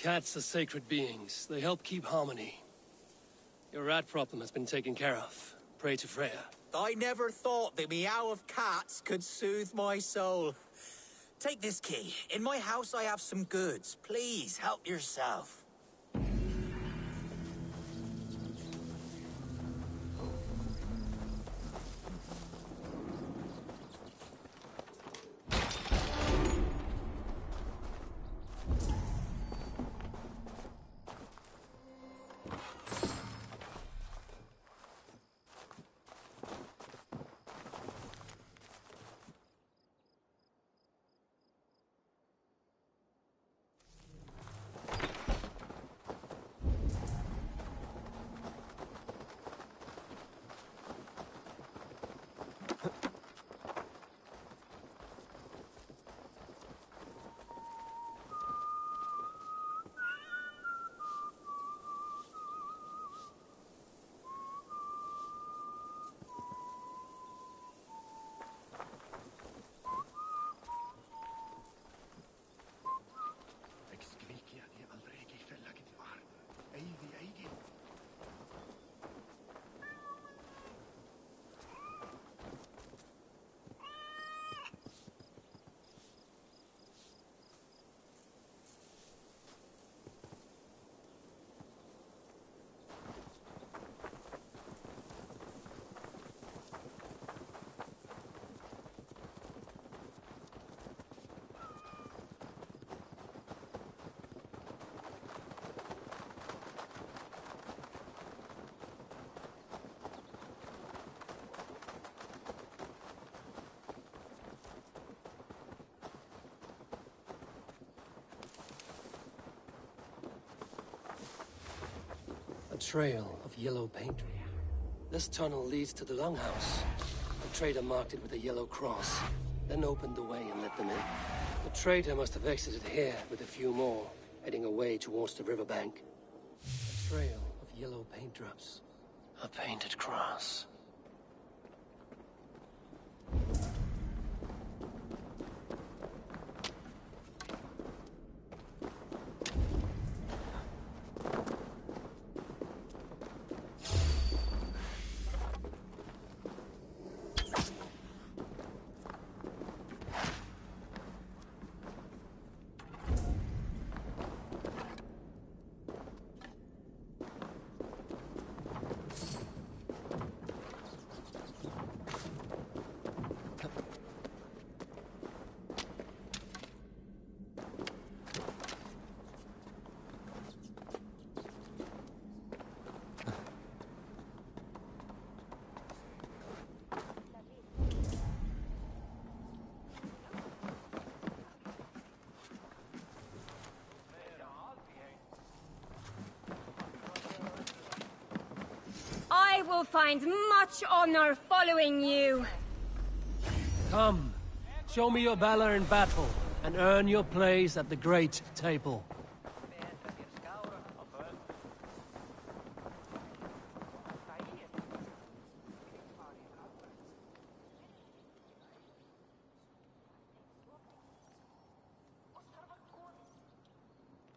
Cats are sacred beings. They help keep harmony. Your rat problem has been taken care of. Pray to Freya. I never thought the meow of cats could soothe my soul. Take this key. In my house I have some goods. Please, help yourself. A trail of yellow paint. This tunnel leads to the Longhouse. The trader marked it with a yellow cross, then opened the way and let them in. The trader must have exited here with a few more, heading away towards the riverbank. A trail of yellow paint drops. A painted cross. I will find much honor following you. Come, show me your valor in battle, and earn your place at the great table.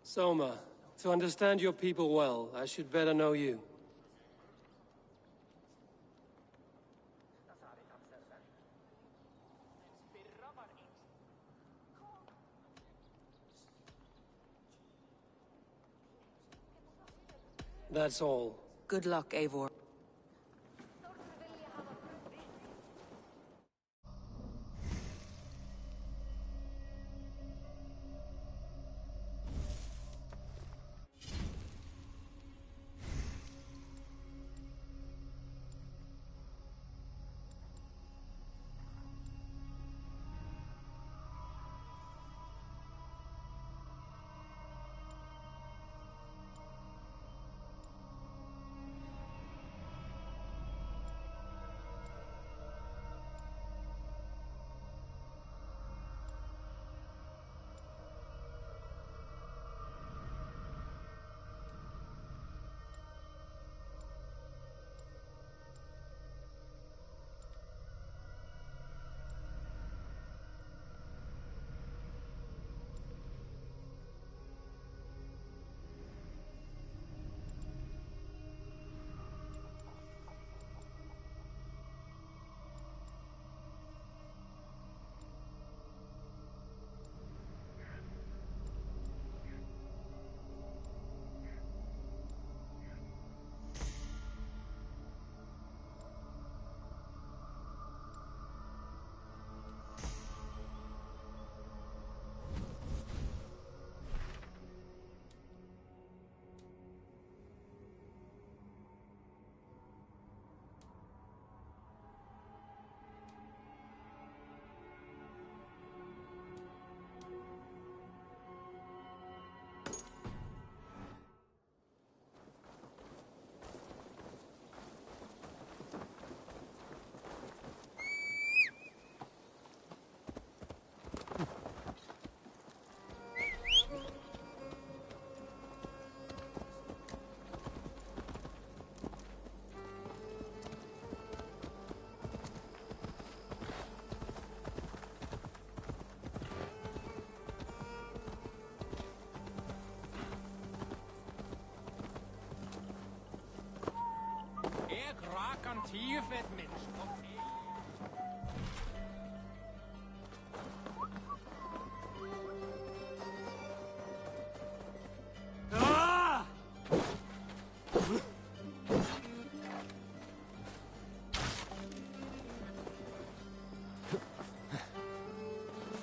Soma, to understand your people well, I should better know you. That's all. Good luck, Eivor.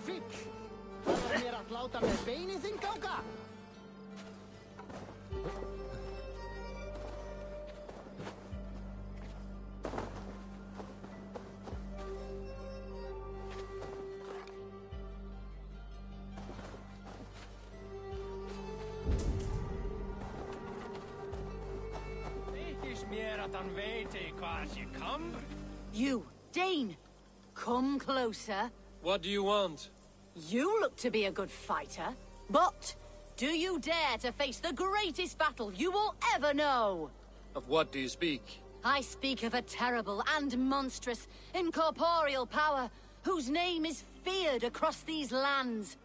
Fik! Var mér að láta með beinið þinn ganga? Þykist mér að hann veiti hvað sé kamr? You, Dane! Come closer. What do you want? You look to be a good fighter, but do you dare to face the greatest battle you will ever know? Of what do you speak? I speak of a terrible and monstrous incorporeal power whose name is feared across these lands.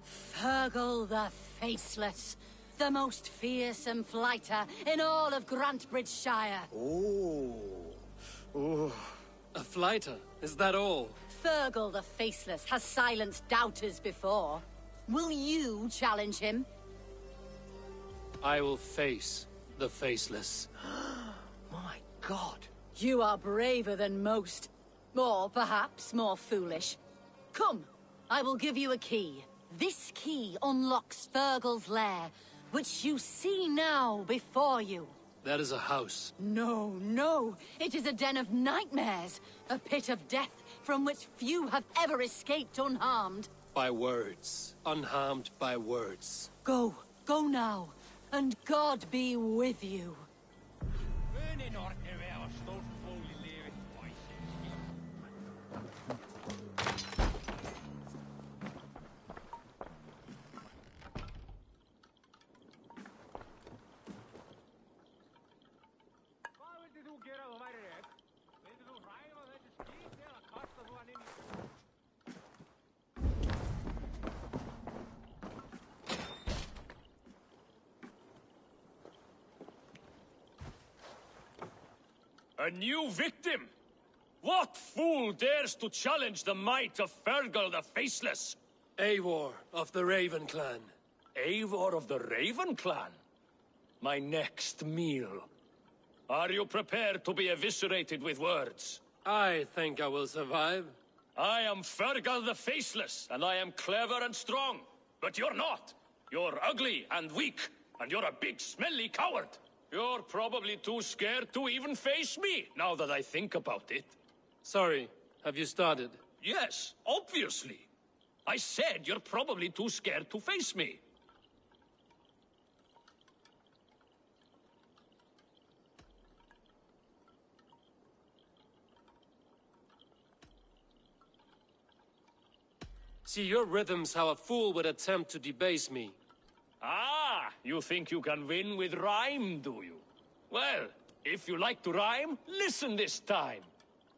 Fergal the Faceless, the most fearsome fighter in all of Grantebridgeshire. Oh. A fighter? Is that all? Fergal the Faceless has silenced doubters before. Will you challenge him? I will face the Faceless. My God. You are braver than most. Or perhaps more foolish. Come, I will give you a key. This key unlocks Fergal's lair, which you see now before you. That is a house. No, no. It is a den of nightmares. A pit of death from which few have ever escaped unharmed. By words. Unharmed by words. Go. Go now. And God be with you. A new victim? What fool dares to challenge the might of Fergal the Faceless? Eivor of the Raven Clan. Eivor of the Raven Clan? My next meal. Are you prepared to be eviscerated with words? I think I will survive. I am Fergal the Faceless, and I am clever and strong. But you're not. You're ugly and weak, and you're a big, smelly coward. You're probably too scared to even face me, now that I think about it. Sorry, have you started? Yes, obviously. I said you're probably too scared to face me. See, your rhythm's how a fool would attempt to debase me. Ah, you think you can win with rhyme, do you? Well, if you like to rhyme, listen this time.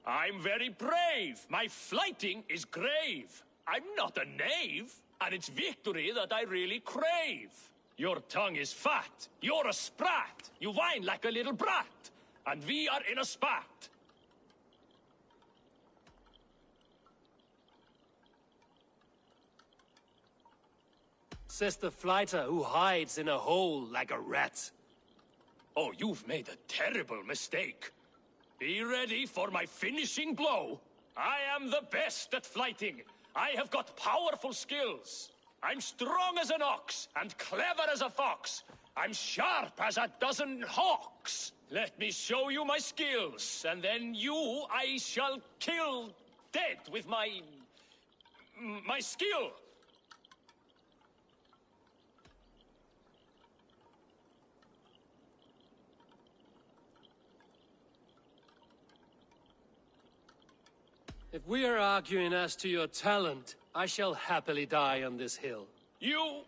I'm very brave. My flighting is grave. I'm not a knave, and it's victory that I really crave. Your tongue is fat. You're a sprat. You whine like a little brat. And we are in a spat. Says the fighter who hides in a hole like a rat. Oh, you've made a terrible mistake. Be ready for my finishing blow. I am the best at fighting. I have got powerful skills. I'm strong as an ox and clever as a fox. I'm sharp as a dozen hawks. Let me show you my skills, and then you I shall kill dead with my skill. If we are arguing as to your talent, I shall happily die on this hill. You...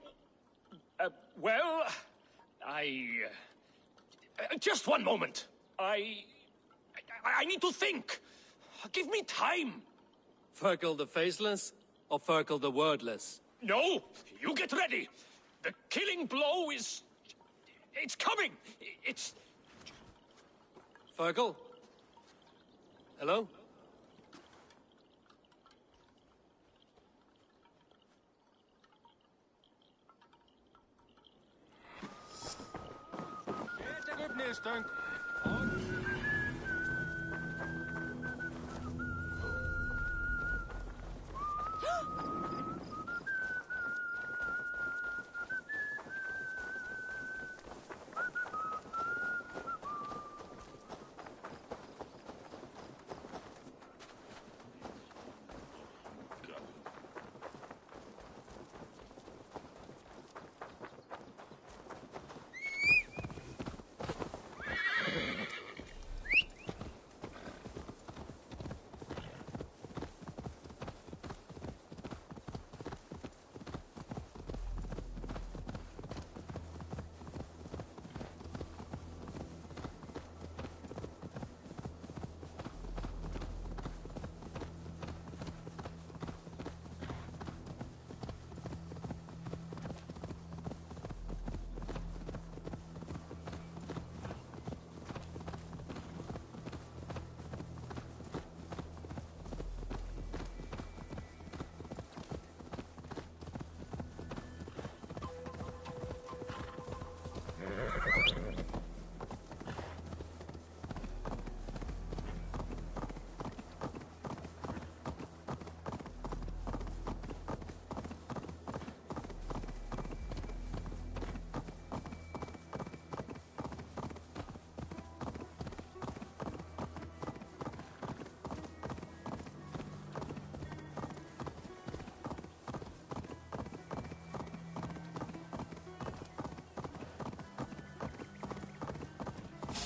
well... just one moment. I need to think. Give me time. Fergal the Faceless, or Fergal the Wordless? No! You get ready! The killing blow is... it's coming! It's... Fergal, Hello?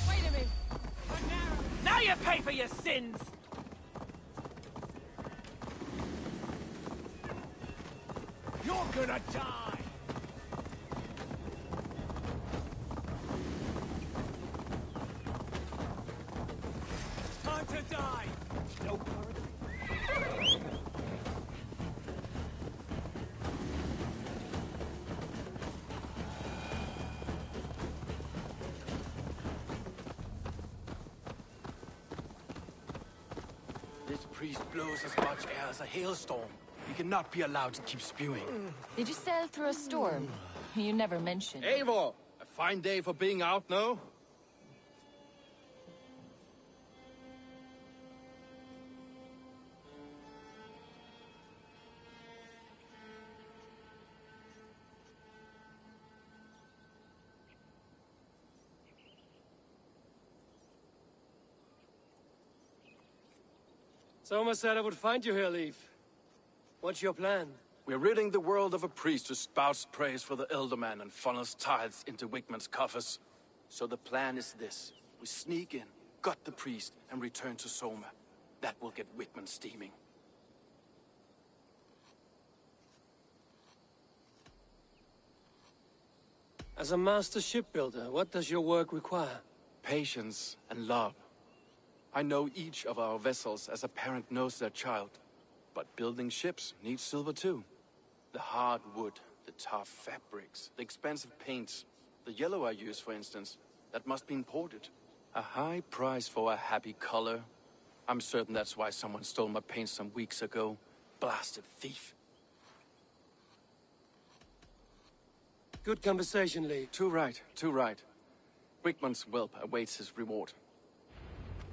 Wait a minute! Now you pay for your sins! You're gonna die! Time to die! No This priest blows as much air as a hailstorm. He cannot be allowed to keep spewing. Did you sail through a storm? You never mentioned. Eivor! A fine day for being out, no? Soma said I would find you here, Leaf. What's your plan? We're ridding the world of a priest who spouts praise for the Elderman and funnels tithes into Wigman's coffers. So the plan is this. We sneak in, gut the priest, and return to Soma. That will get Wigman steaming. As a master shipbuilder, what does your work require? Patience and love. I know each of our vessels as a parent knows their child. But building ships needs silver too. The hard wood, the tough fabrics, the expensive paints. The yellow I use, for instance, that must be imported. A high price for a happy color. I'm certain that's why someone stole my paint some weeks ago. Blasted thief. Good conversation, Lee. Too right, too right. Wigman's whelp awaits his reward.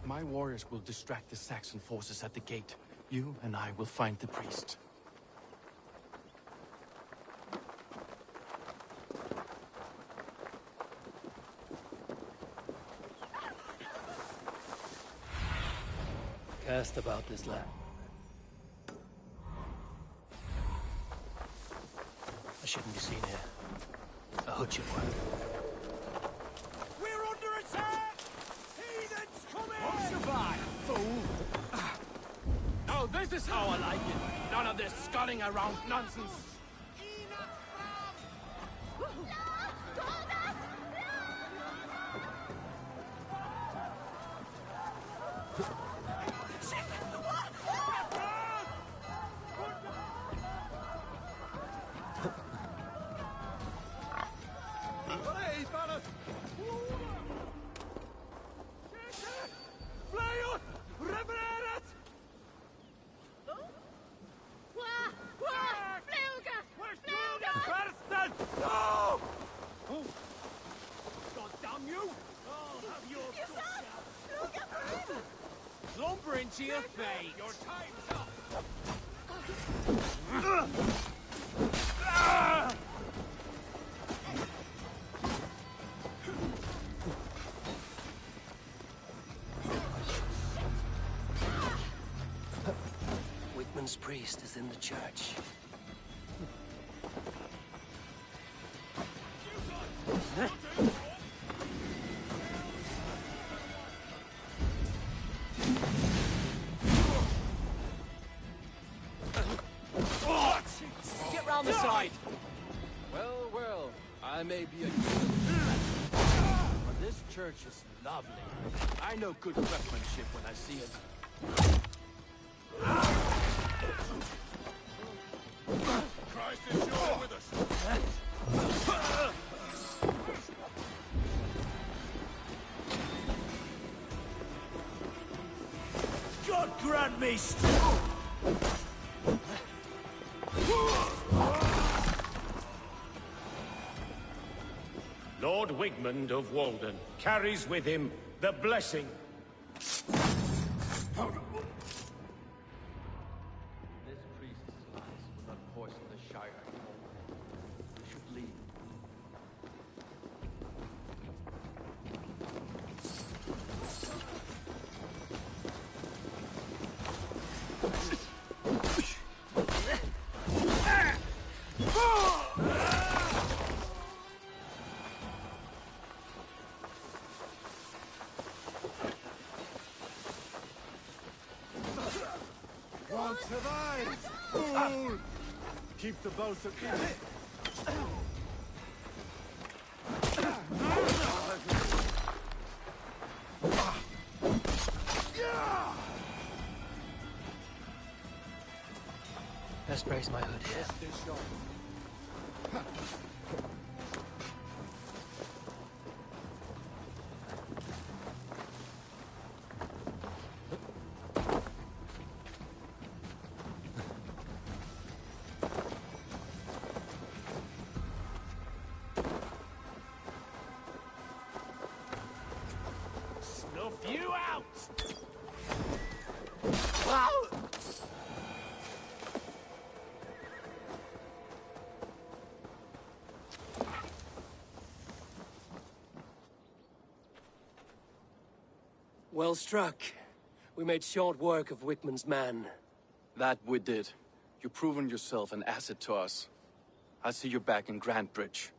My warriors will distract the Saxon forces at the gate. You and I will find the priest. Cast about this land. I shouldn't be seen here. A hutching work. We're under attack! Heathens coming! Won't survive, fool! Now this is how I like it. None of this sculling around nonsense. Fly us! Reverend! lumbering to your fate. Your time's up! Wickman's priest is in the church. Get round the side. Well, well, I may be a but this church is lovely. I know good craftsmanship when I see it. Christ is sure with us! God grant me strength! Lord Wigmund of Walden carries with him the blessing. This priest's lies will not poison the Shire. We should leave. Won't survive! Fool! Keep the both of you. Best brace my hood here. Snuff you out! Well struck. We made short work of Wickman's man. That we did. You've proven yourself an asset to us. I'll see you back in Grantbridge.